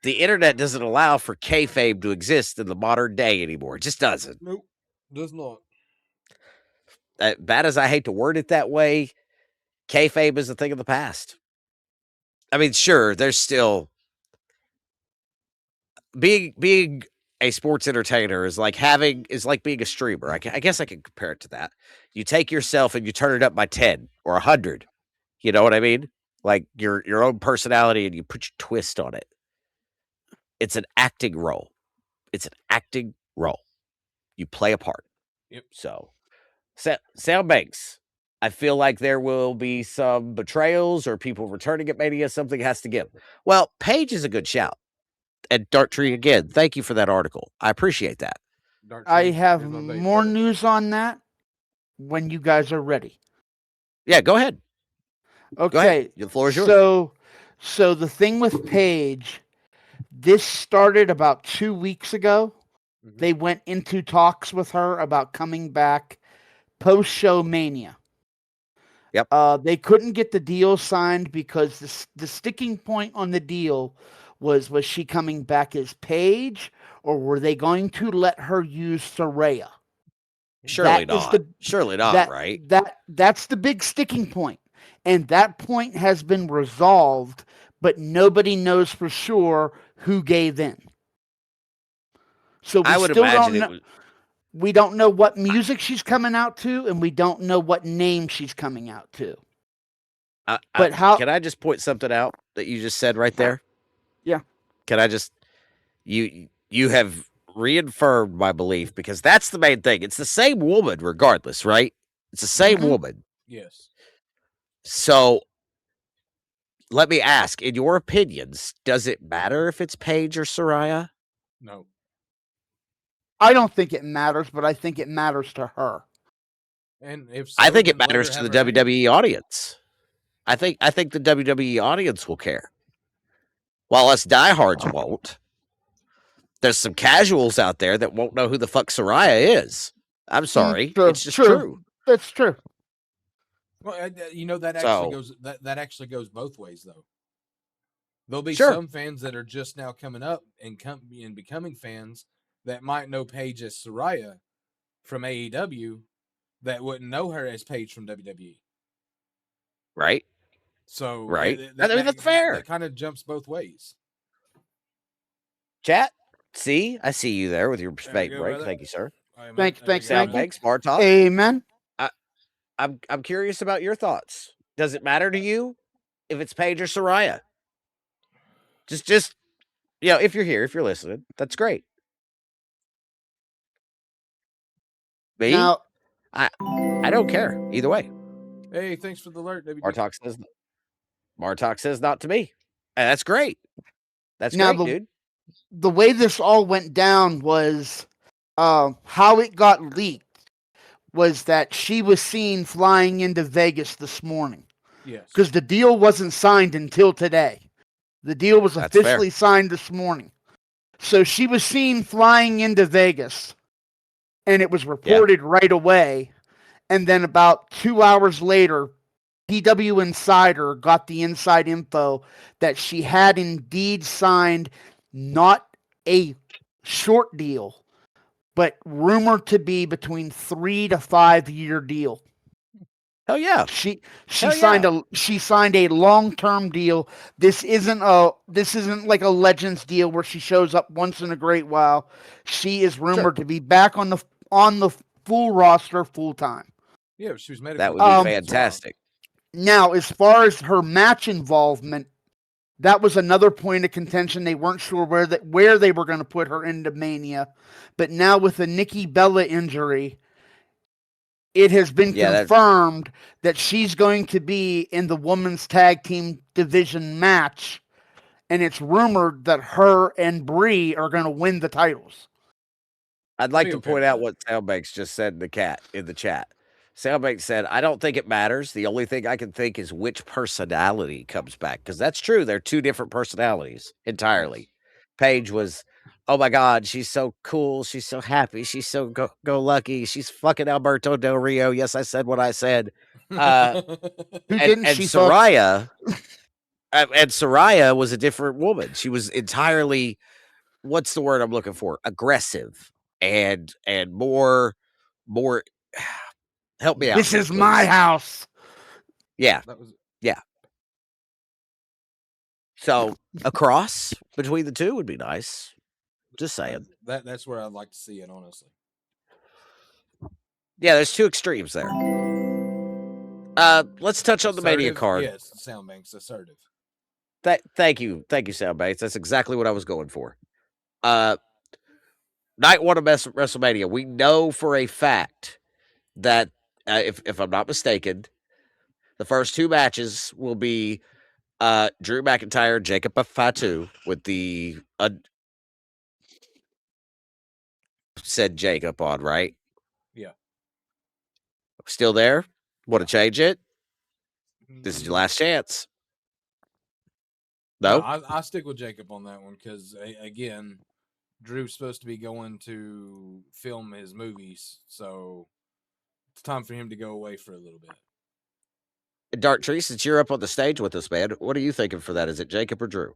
The internet doesn't allow for kayfabe to exist in the modern day anymore. It just doesn't. Nope, does not. Bad as I hate to word it that way, kayfabe is a thing of the past. I mean, sure, there's still being a sports entertainer is like being a streamer. I guess I can compare it to that. You take yourself and you turn it up by 10 or 100. You know what I mean? Like your own personality, and you put your twist on it. It's an acting role. You play a part. Yep. So, Sound Banks, I feel like there will be some betrayals or people returning at Mania. Something has to give. Well, Paige is a good shout. And Dark Tree, again, thank you for that article. I appreciate that. I have more news on that when you guys are ready. Yeah, go ahead. Okay. Go ahead. The floor is yours. So the thing with Paige, this started about 2 weeks ago. Mhm. They went into talks with her about coming back post-show Mania. Yep. They couldn't get the deal signed because the sticking point on the deal was she coming back as Paige, or were they going to let her use Saraya? Surely not, right? That's the big sticking point. And that point has been resolved, but nobody knows for sure who gave in. So I would imagine we don't know what music she's coming out to, and we don't know what name she's coming out to. Can I just point something out that you just said right there? Yeah. Can I just you have reaffirmed my belief, because that's the main thing. It's the same woman regardless, right? It's the same woman. Yes. So let me ask, in your opinions, does it matter if it's Paige or Saraya? No. I don't think it matters, but I think it matters to her. And if so, I think it then let matters her to have the her name. WWE audience. I think the WWE audience will care, while us diehards won't. There's some casuals out there that won't know who the fuck Saraya is. I'm sorry, it's just true. That's true. Well, that actually goes both ways, though. There'll be Sure. some fans that are just now coming up and becoming fans that might know Paige as Saraya from AEW that wouldn't know her as Paige from WWE. Right. So Right. I mean, that's fair. That kind of jumps both ways. Chat. See, I see you there with your fake break. brother. Thank you, sir. Thank Sound you. Banks, Bar Talk. Amen. I'm curious about your thoughts. Does it matter to you if it's Paige or Saraya? Just if you're here, if you're listening, that's great. Me? Now, I don't care either way. Hey, thanks for the alert, WD. Martok says not to me. And that's great. That's Now, great, dude. The way this all went down was how it got leaked was that she was seen flying into Vegas this morning. Yes. Because the deal wasn't signed until today. The deal was That's officially fair. signed this morning. So she was seen flying into Vegas, and it was reported right away. And then about 2 hours later, PW Insider got the inside info that she had indeed signed not a short deal, but rumored to be between 3 to 5 year deal. Hell yeah. She signed a long-term deal. This isn't like a Legends deal where she shows up once in a great while. She is rumored to be back on the full roster full time. Yeah, she was medically. That would be fantastic. Now, as far as her match involvement, that was another point of contention. They weren't sure where they were going to put her into Mania, but now with the Nikki Bella injury, it has been confirmed that she's going to be in the women's tag team division match, and it's rumored that her and Brie are going to win the titles. I'd like to point out what Soundbanks just said in the chat. Soundbanks said, I don't think it matters. The only thing I can think is which personality comes back. Because that's true. They're two different personalities entirely. Yes. Paige was, oh my God, she's so cool. She's so happy. She's so go lucky. She's fucking Alberto Del Rio. Yes, I said what I said. Who didn't and she Soraya, and Soraya was a different woman. She was entirely, what's the word I'm looking for? Aggressive and more help me out. This is my house. Yeah. Yeah. So a cross between the two would be nice. Just saying. That's where I'd like to see it, honestly. Yeah, there's two extremes there. Let's touch on the Mania card. Yes, Soundbanks, assertive. Thank you, Soundbanks. That's exactly what I was going for. Night one of WrestleMania. We know for a fact that if I'm not mistaken, the first two matches will be Drew McIntyre, Jacob Fatu with the said Jacob on, right? Yeah. Still there? Want to change it? This is your last chance. No? I stick with Jacob on that one because, again, Drew's supposed to be going to film his movies, so it's time for him to go away for a little bit. Dark Tree, since you're up on the stage with us, man, what are you thinking for that? Is it Jacob or Drew?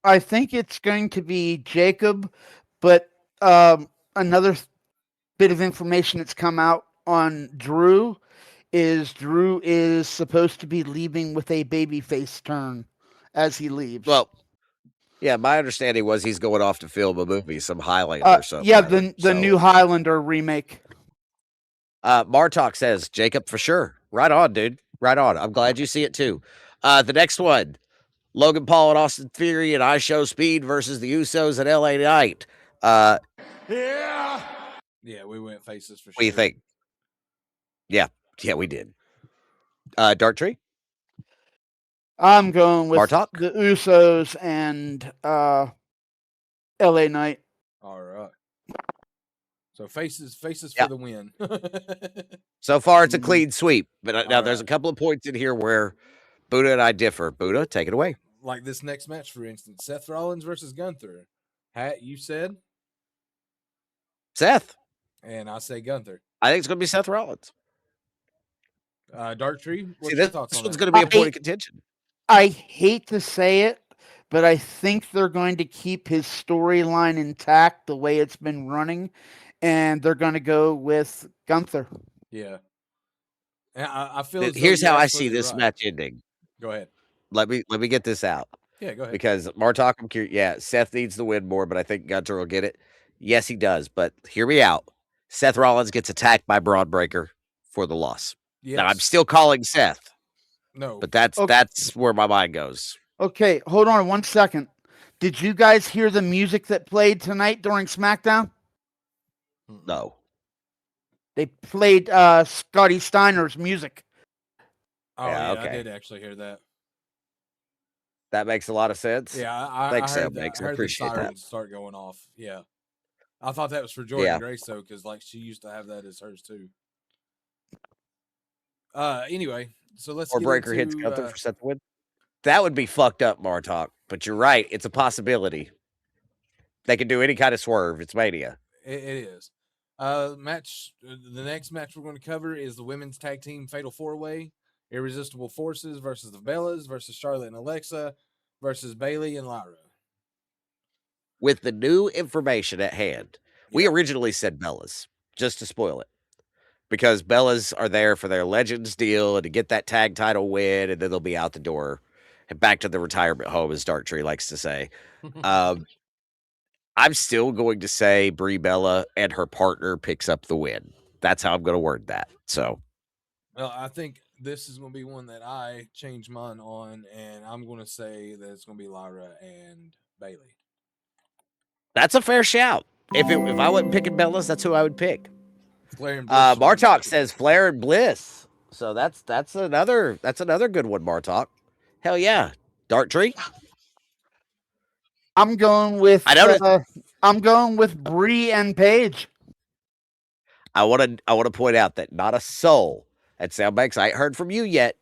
I think it's going to be Jacob, but another bit of information that's come out on Drew is supposed to be leaving with a babyface turn as he leaves. Well, yeah, my understanding was he's going off to film a movie, some Highlander or something. Yeah, the new Highlander remake. Martok says, Jacob for sure. Right on, dude. Right on. I'm glad you see it too. The next one, Logan Paul and Austin Theory and I Show Speed versus the Usos at LA Knight. Yeah, we went faces for sure. What do you think? Yeah, we did. Dark Tree? I'm going with Martok? the Usos and LA Knight. All right. So faces for the win. So far, it's a clean sweep. But now there's a couple of points in here where Buddha and I differ. Buddha, take it away. Like this next match, for instance, Seth Rollins versus Gunther. Hat, you said? Seth. And I say Gunther. I think it's going to be Seth Rollins. Dark Tree, what's your thoughts this on one's that? going to be a point of contention. I hate to say it, but I think they're going to keep his storyline intact the way it's been running, and they're going to go with Gunther. Yeah. And I feel here's how I see this match ending. Go ahead. Let me get this out. Yeah, go ahead. Because Martok, I'm curious. Yeah, Seth needs the win more, but I think Gunther will get it. Yes, he does. But hear me out. Seth Rollins gets attacked by Braun Breaker for the loss. Yes. Now I'm still calling Seth. No, but that's where my mind goes. Okay, hold on 1 second. Did you guys hear the music that played tonight during SmackDown? No. They played Scotty Steiner's music. Oh Yeah, yeah, I okay. did actually hear that. That makes a lot of sense. Yeah, I Thanks, heard that. Makes. I I heard the appreciate that. sirens start going off. Yeah, I thought that was for Jordan Yeah. Grace though, because like she used to have that as hers too. Anyway, so let's Or get Breaker hits into. Gunther for set the win. That would be fucked up, Martok. But you're right. It's a possibility. They can do any kind of swerve. It's Mania. It is. Match. The next match we're going to cover is the women's tag team fatal 4-way: Irresistible Forces versus the Bellas versus Charlotte and Alexa versus Bailey and Lyra. With the new information at hand, we Yeah. originally said Bellas, just to spoil it. Because Bellas are there for their Legends deal and to get that tag title win, and then they'll be out the door and back to the retirement home, as Dark Tree likes to say. I'm still going to say Brie Bella and her partner picks up the win. That's how I'm going to word that. So, Well, I think this is going to be one that I change mine on, and I'm going to say that it's going to be Lyra and Bailey. that's a fair shout. If I wasn't picking Bellas, that's who I would pick. Flair and Bliss. Martok says Flair and Bliss. So that's another good one, Martok. Hell yeah. Dark Tree? I'm going with I noticed Bree and Paige. I want to point out that not a soul at Soundbanks, I ain't heard from you yet,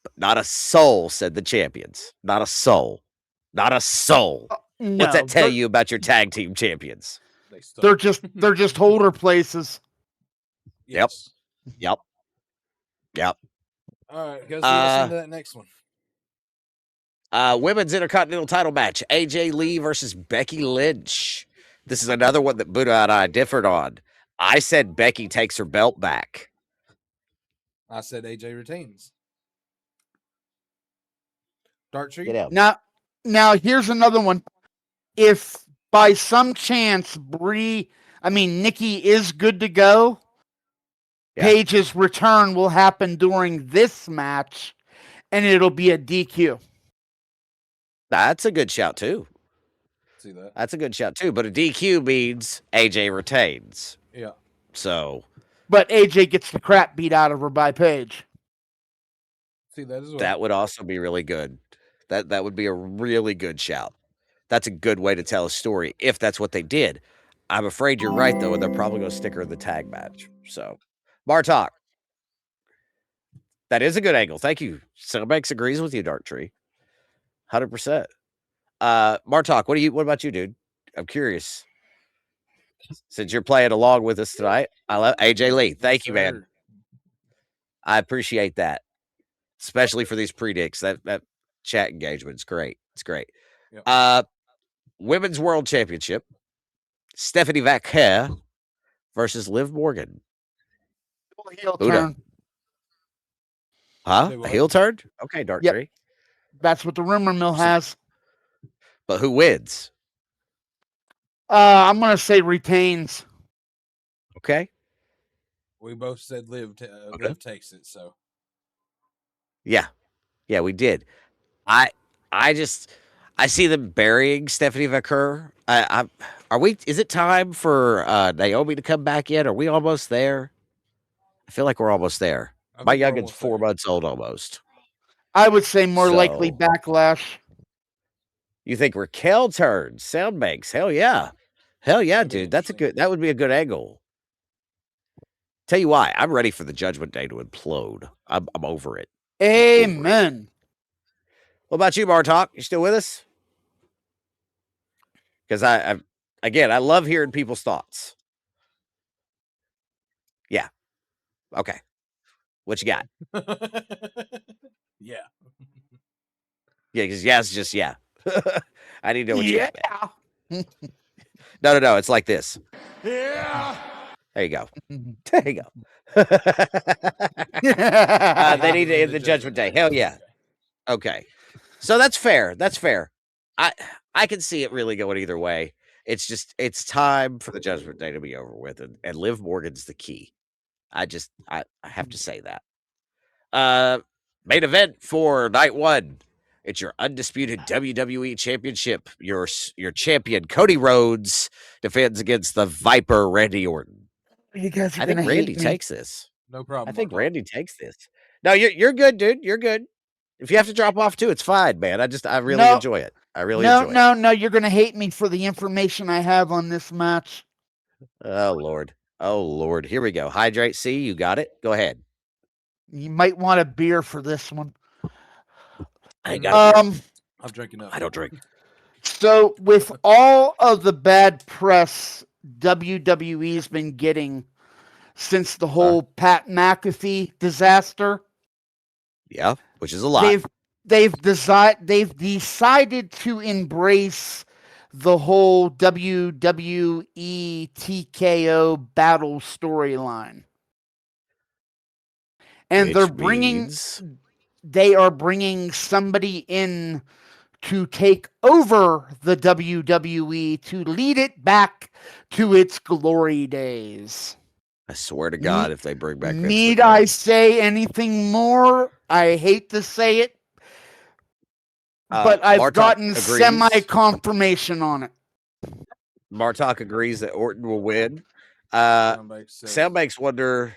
but not a soul said the champions. Not a soul. Not a soul. No, What's that tell you about your tag team champions? They're just holder places. Yes. Yep. All right, guys, let's into that next one. Women's Intercontinental title match: AJ Lee versus Becky Lynch. This is another one that Buddha and I differed on. I said Becky takes her belt back. I said AJ retains. Dark Tree. Now here's another one. If by some chance Nikki is good to go, Paige's return will happen during this match, and it'll be a DQ. That's a good shout too. See that? That's a good shout too. But a DQ means AJ retains. Yeah. So. But AJ gets the crap beat out of her by Paige. See that as well. That would also be really good. That would be a really good shout. That's a good way to tell a story if that's what they did. I'm afraid you're right though, and they're probably going to stick her in the tag match. So, Martok. That is a good angle. Thank you. Soundbanks agrees with you, Dark Tree. 100%. Martok, what about you, dude? I'm curious. Since you're playing along with us tonight, I love AJ Lee. Thank you, man. I appreciate that, especially for these predicts. That chat engagement's great. It's great. Yep. Women's World Championship: Stephanie Vaquer versus Liv Morgan. Heel turn. Huh? A heel turn? Okay, Dark Tree. That's what the rumor mill has. But who wins? I'm gonna say retains. Okay. We both said Liv takes it. So. Yeah, we did. I see them burying Stephanie Vaquer. Is it time for Naomi to come back in? Are we almost there? I feel like we're almost there. My youngin's 4 months old almost. I would say more likely Backlash. You think Raquel turns? Soundbanks. Hell yeah. Hell yeah, dude. That would be a good angle. Tell you why, I'm ready for the Judgment Day to implode. I'm over it. Amen. What about you, Martok? You still with us? Because I love hearing people's thoughts. Yeah. Okay. What you got? Yeah. Yeah, because it's just yeah. I need to know what you got. Yeah. No. It's like this. Yeah. There you go. There you go. They need to end the Judgment Day. Hell yeah. Okay. So that's fair. I can see it really going either way. It's time for the Judgment Day to be over with, and Liv Morgan's the key. I have to say that. Main event for night one. It's your undisputed WWE Championship. Your champion Cody Rhodes defends against the Viper Randy Orton. You guys are I think gonna Randy hate me. takes this. No problem. I think Randy takes this. No, you're good, dude. You're good. If you have to drop off too, it's fine, man. I really No, enjoy it. I really enjoy it. no. You're gonna hate me for the information I have on this match. Oh Lord. Oh Lord. Here we go. Hydrate C, you got it. Go ahead. You might want a beer for this one. I ain't got a beer. I'm drinking up. I don't drink. So, with all of the bad press WWE's been getting since the whole Pat McAfee disaster, Yeah, which is a lot. They've decided to embrace the whole WWE TKO battle storyline, and they are bringing somebody in to take over the WWE to lead it back to its glory days. I swear to God, if they bring back Vince Need McMahon. I say anything more? I hate to say it, but I've Bartok gotten agrees. semi-confirmation on it. Bartok agrees that Orton will win. Soundbanks wonder,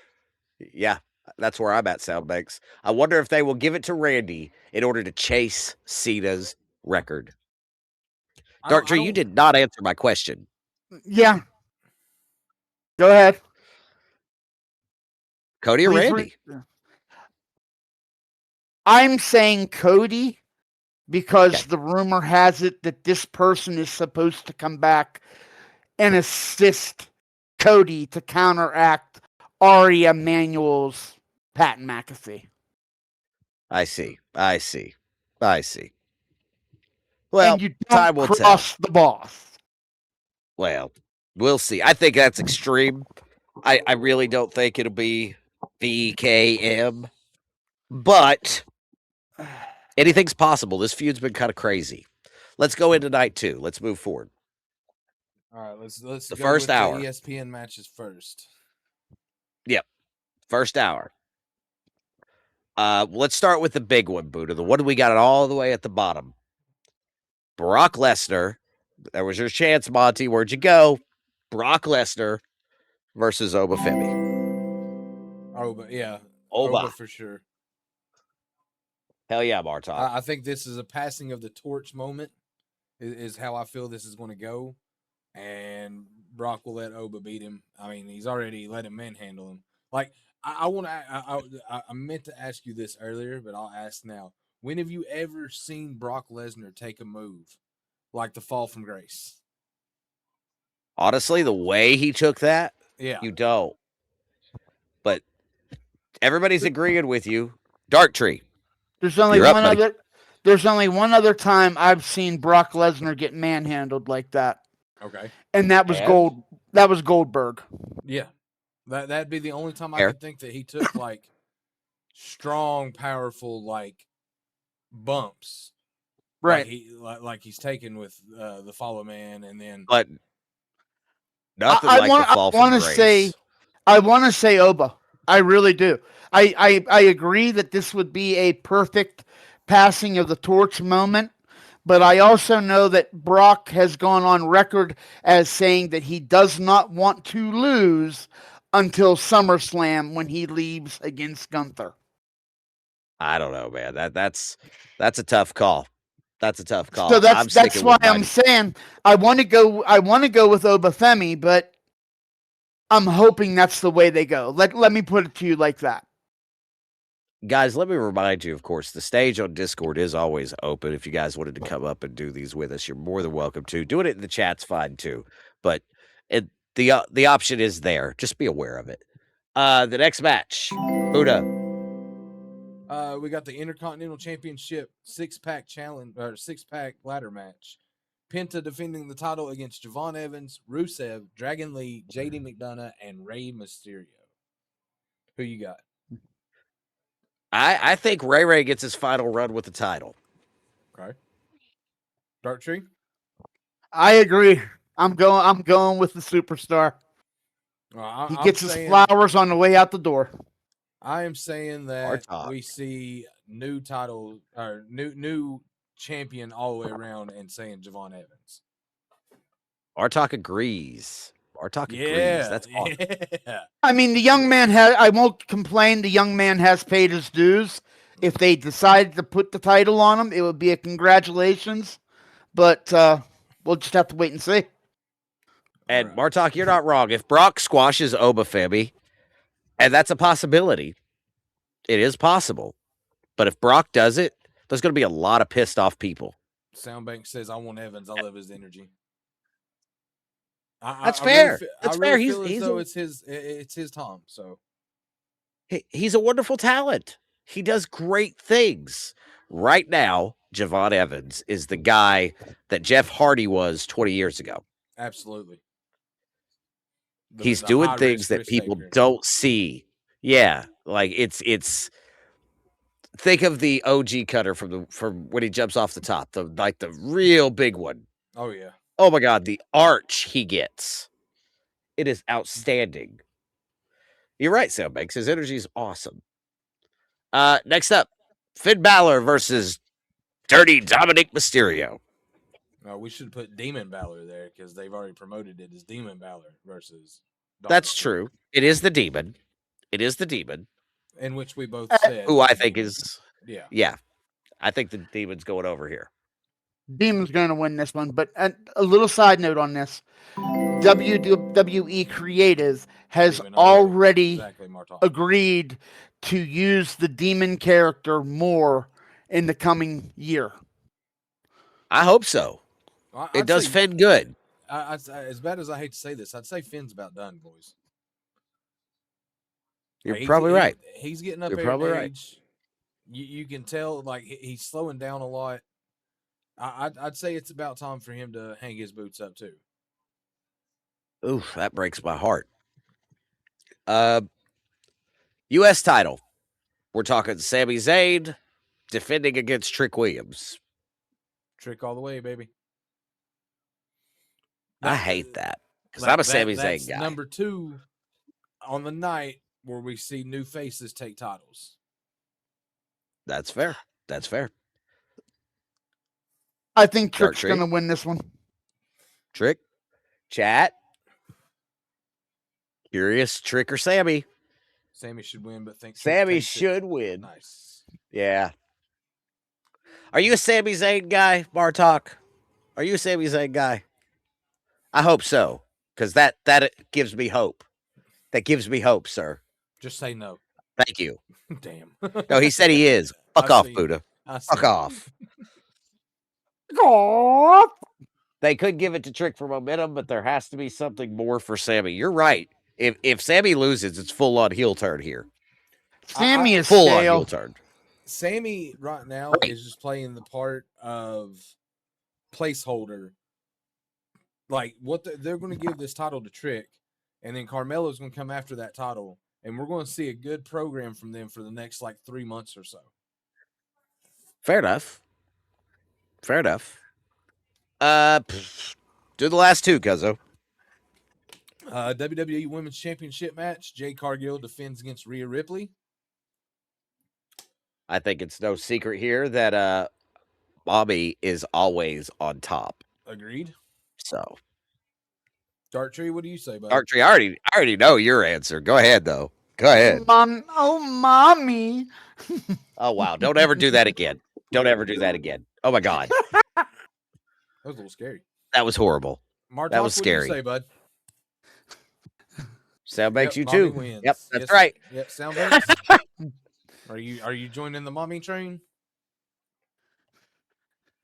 yeah, that's where I'm at, Soundbanks. I wonder if they will give it to Randy in order to chase Cena's record. Dark Tree, you did not answer my question. Yeah. Go ahead. Cody or Randy? I'm saying Cody because the rumor has it that this person is supposed to come back and assist Cody to counteract Ari Emanuel's Pat McAfee. I see. Well, and you don't time will cross tell. the boss. Well, we'll see. I think that's extreme. I really don't think it'll be VKM, but anything's possible. This feud's been kind of crazy. Let's go into night 2. Let's move forward. All right, let's the go first with hour. The ESPN matches first. Yep, first hour. Let's start with the big one, Buddha. The one we got it all the way at the bottom. Brock Lesnar. That was your chance, Monty. Where'd you go? Brock Lesnar versus Oba Femi. Oba, yeah. Oba for sure. Hell yeah, Bartok. I think this is a passing of the torch moment, is how I feel this is going to go. And Brock will let Oba beat him. I mean, he's already let him manhandle him. Like, I meant to ask you this earlier, but I'll ask now. When have you ever seen Brock Lesnar take a move like the fall from grace? Honestly, the way he took that, yeah, you don't. But everybody's agreeing with you. Dark Tree. There's only one other time I've seen Brock Lesnar get manhandled like that. Okay. And that was Goldberg. Yeah. That'd be the only time I could think that he took like strong, powerful, like bumps. Right. Like he's taken with the Follow Man, and then but nothing like the fall from grace. I want to say Oba. I really do. I agree that this would be a perfect passing of the torch moment, but I also know that Brock has gone on record as saying that he does not want to lose until SummerSlam when he leaves against Gunther. I don't know, man. That's a tough call. That's a tough call. So that's why I'm saying I want to go with Oba Femi, but I'm hoping that's the way they go. Let me put it to you like that. Guys, let me remind you, of course, the stage on Discord is always open. If you guys wanted to come up and do these with us, you're more than welcome to. Doing it in the chat's fine too, but the option is there. Just be aware of it. The next match, Buddha. We got the Intercontinental Championship 6-pack challenge or 6-pack ladder match. Penta defending the title against Javon Evans, Rusev, Dragon Lee, JD McDonough, and Rey Mysterio. Who you got? I think Ray gets his final run with the title. Okay. Dark Tree? I agree. I'm going with the superstar. He gets his flowers on the way out the door. I am saying that we see new title or new champion all the way around, and saying Javon Evans. Bartok agrees. Bartok agrees. Yeah, That's awesome. yeah. I mean, the young man has. I won't complain. The young man has paid his dues. If they decided to put the title on him, it would be a congratulations. But we'll just have to wait and see. And Bartok, you're not wrong. If Brock squashes Obafemi, and that's a possibility, it is possible. But if Brock does it, there's going to be a lot of pissed off people. Soundbank says, "I want Evans. I love his energy." That's fair. That's fair. Feel as though it's his Tom. So he's a wonderful talent. He does great things. Right now, Javon Evans is the guy that Jeff Hardy was 20 years ago. Absolutely. He's doing things that people don't see. Yeah, like it's. Think of the OG cutter from when he jumps off the top, the real big one. Oh yeah. Oh my God, the arch he gets. It is outstanding. You're right, Soundbanks. His energy is awesome. Next up, Finn Balor versus Dirty Dominic Mysterio. No, we should put Demon Balor there because they've already promoted it as Demon Balor versus. That's true. It is the demon. It is the demon. In which we both said. Who I think is. Yeah. Yeah. I think the demon's going over here. Demon's going to win this one. But a little side note on this. WWE Creative has already agreed to use the demon character more in the coming year. I hope so. It does Finn good. As bad as I hate to say this, I'd say Finn's about done, boys. You're probably right. He's getting up there in age. You can tell, like, he's slowing down a lot. I'd say it's about time for him to hang his boots up too. Oof, that breaks my heart. U.S. title. We're talking Sami Zayn defending against Trick Williams. Trick all the way, baby. I hate that because I'm a Sami Zayn guy. Number 2 on the night where we see new faces take titles. That's fair. That's fair. I think Trick's going to win this one. Trick? Chat? Curious, Trick or Sammy? Sammy should win, but think Sammy should win. Nice. Yeah. Are you a Sami Zayn guy, Bartok? Are you a Sami Zayn guy? I hope so, because that gives me hope. That gives me hope, sir. Just say no. Thank you. Damn. No, he said he is. Fuck off, Buddha. Fuck off. They could give it to Trick for momentum, but there has to be something more for Sammy. You're right. If Sammy loses, it's full on heel turn here. Sammy is full on heel turn. Sammy right now is just playing the part of placeholder. Like they're going to give this title to Trick, and then Carmelo's going to come after that title, and we're going to see a good program from them for the next 3 months or so. Fair enough. Fair enough. Do the last two, Cuzzo. WWE Women's Championship match. Jade Cargill defends against Rhea Ripley. I think it's no secret here that Bobby is always on top. Agreed. So, Dark Tree, what do you say, bud? Dark Tree, I already know your answer. Go ahead, though. Go ahead. Mommy. Oh, wow. Don't ever do that again. Don't ever do that again. Oh, my God. That was a little scary. That was horrible. Martok, that was scary. What do you say, bud? Sound makes you Mommy too. wins. Yep, that's right. Yep, sound makes. Are you joining the mommy train?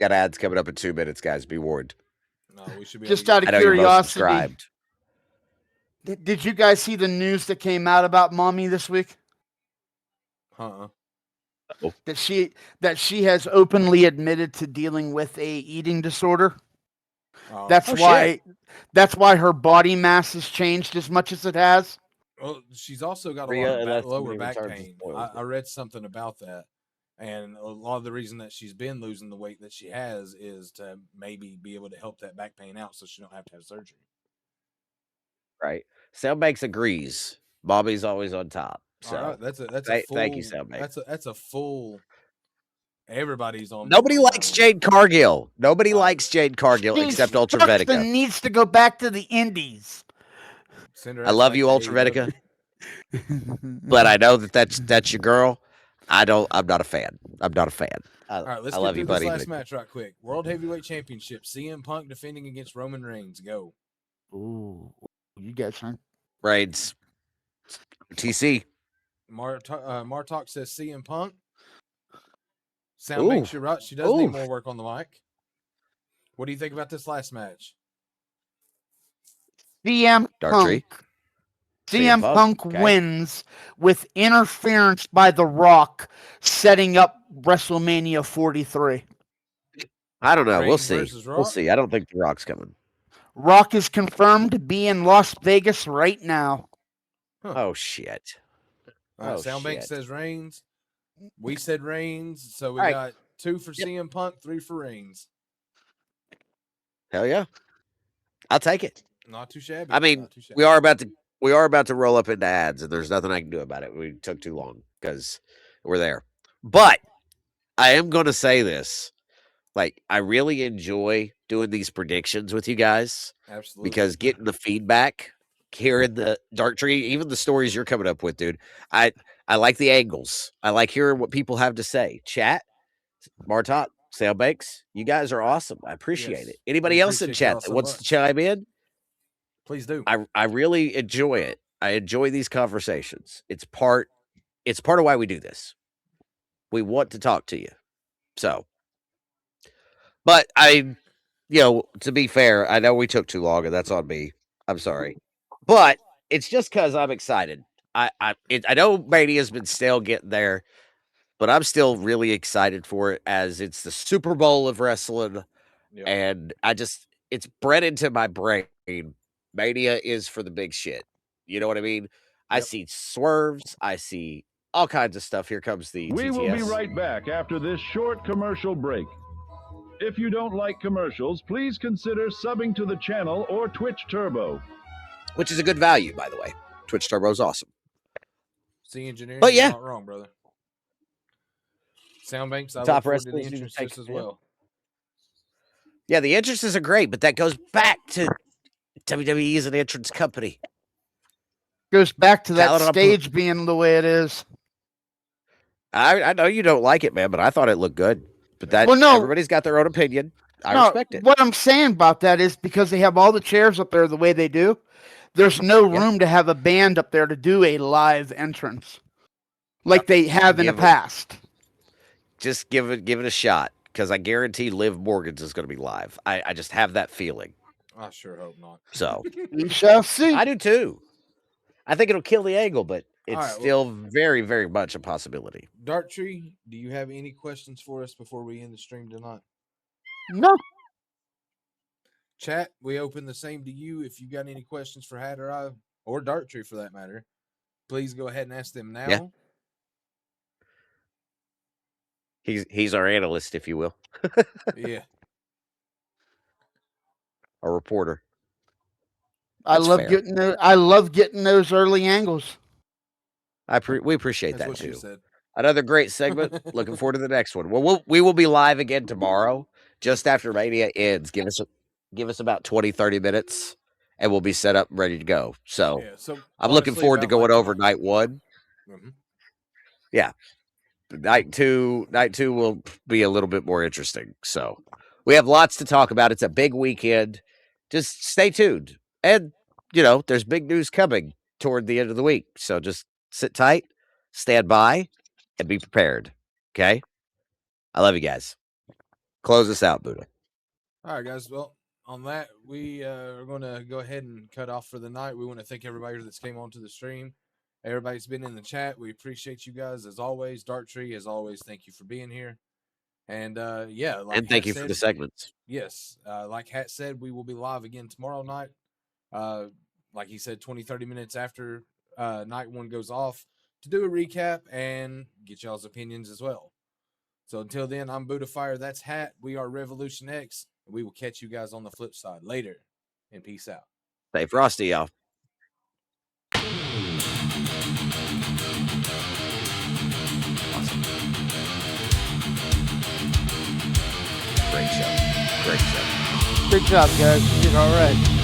Got ads coming up in 2 minutes, guys. Be warned. No, we should be just out of curiosity. Did you guys see the news that came out about Mommy this week? Oh. That she has openly admitted to dealing with a eating disorder. Oh. That's why her body mass has changed as much as it has. Well, she's also got a lot of lower back pain. I read something about that, and a lot of the reason that she's been losing the weight that she has is to maybe be able to help that back pain out, so she don't have to have surgery. Right. Soundbanks agrees. Bobby's always on top. So all right, that's a full, thank you, Soundbanks. That's a full. Everybody's on. Nobody likes Jade Cargill. Nobody likes Jade Cargill except Ultravetica. Needs to go back to the Indies. Send her I ass love back you, to Ultra AEW. Vetica, but I know that's your girl. I'm not a fan. I'm not a fan. All right, let's I get love through you, this buddy. last match right quick. World Heavyweight Championship. CM Punk defending against Roman Reigns. Go. Ooh, you got son. Reigns. TC. Martok says CM Punk. Ooh. Soundbanks, you're right. She does need more work on the mic. What do you think about this last match? CM Punk. CM Punk wins with interference by The Rock, setting up WrestleMania 43. I don't know. Reigns We'll see. versus Rock? We'll see. I don't think The Rock's coming. Rock is confirmed to be in Las Vegas right now. Huh. Oh, shit. Soundbank says Reigns. We said Reigns, so we got 2 for CM Punk, 3 for Reigns. Hell yeah. I'll take it. Not too shabby. I mean, we are about to roll up into ads, and there's nothing I can do about it. We took too long because we're there. But I am going to say this. Like, I really enjoy doing these predictions with you guys. Absolutely. Because getting the feedback here in the Dark Tree, even the stories you're coming up with, dude, I like the angles. I like hearing what people have to say. Chat, Martok, Sailbanks, you guys are awesome. I appreciate it. Anybody else in chat that wants to chime in? Please do. I really enjoy it. I enjoy these conversations. It's part of why we do this. We want to talk to you. So, but to be fair, I know we took too long, and that's on me. I'm sorry, but it's just because I'm excited. I know Mania's been stale getting there, but I'm still really excited for it as it's the Super Bowl of wrestling, and it's bred into my brain. Mania is for the big shit. You know what I mean? Yep. I see swerves. I see all kinds of stuff. Here comes the We TTS. will be right back after this short commercial break. If you don't like commercials, please consider subbing to the channel or Twitch Turbo. Which is a good value, by the way. Twitch Turbo is awesome. See, engineering, but yeah, not wrong, brother. Soundbanks, I top look forward to the entrances as well. Yeah, the entrances are great, but that goes back to WWE is an entrance company. Goes back to that stage being the way it is. I know you don't like it, man, but I thought it looked good. But everybody's got their own opinion. I respect it. What I'm saying about that is because they have all the chairs up there the way they do, there's no room to have a band up there to do a live entrance like they have in the past. Just give it a shot, because I guarantee Liv Morgan's is going to be live. I just have that feeling. I sure hope not. So we shall see. I do too. I think it'll kill the angle, but it's still very, very much a possibility. Dark Tree, do you have any questions for us before we end the stream tonight? No. Chat, we open the same to you. If you got any questions for Hat or I, or Dark Tree for that matter, please go ahead and ask them now. Yeah. He's our analyst, if you will. Yeah. A reporter. I love getting those early angles. We appreciate that too. Another great segment. Looking forward to the next one. Well, we will be live again tomorrow, just after Mania ends. Give us about 20-30 minutes, and we'll be set up and ready to go. So, I'm looking forward to going over night one. Mm-hmm. Yeah. Night two will be a little bit more interesting. So we have lots to talk about. It's a big weekend. Just stay tuned. And, there's big news coming toward the end of the week. So just sit tight, stand by, and be prepared. Okay? I love you guys. Close us out, Buddha. All right, guys. Well, on that, we are going to go ahead and cut off for the night. We want to thank everybody that's came onto the stream. Everybody's been in the chat. We appreciate you guys as always. Dark Tree, as always, thank you for being here. And and thank you for the segments. Yes, like Hat said, we will be live again tomorrow night. Like he said, 20-30 minutes after night one goes off to do a recap and get y'all's opinions as well. So until then, I'm Buddha Fire. That's Hat. We are Revolution X. And we will catch you guys on the flip side later. And peace out. Stay frosty, y'all. Great show. Great job, guys. You did all right.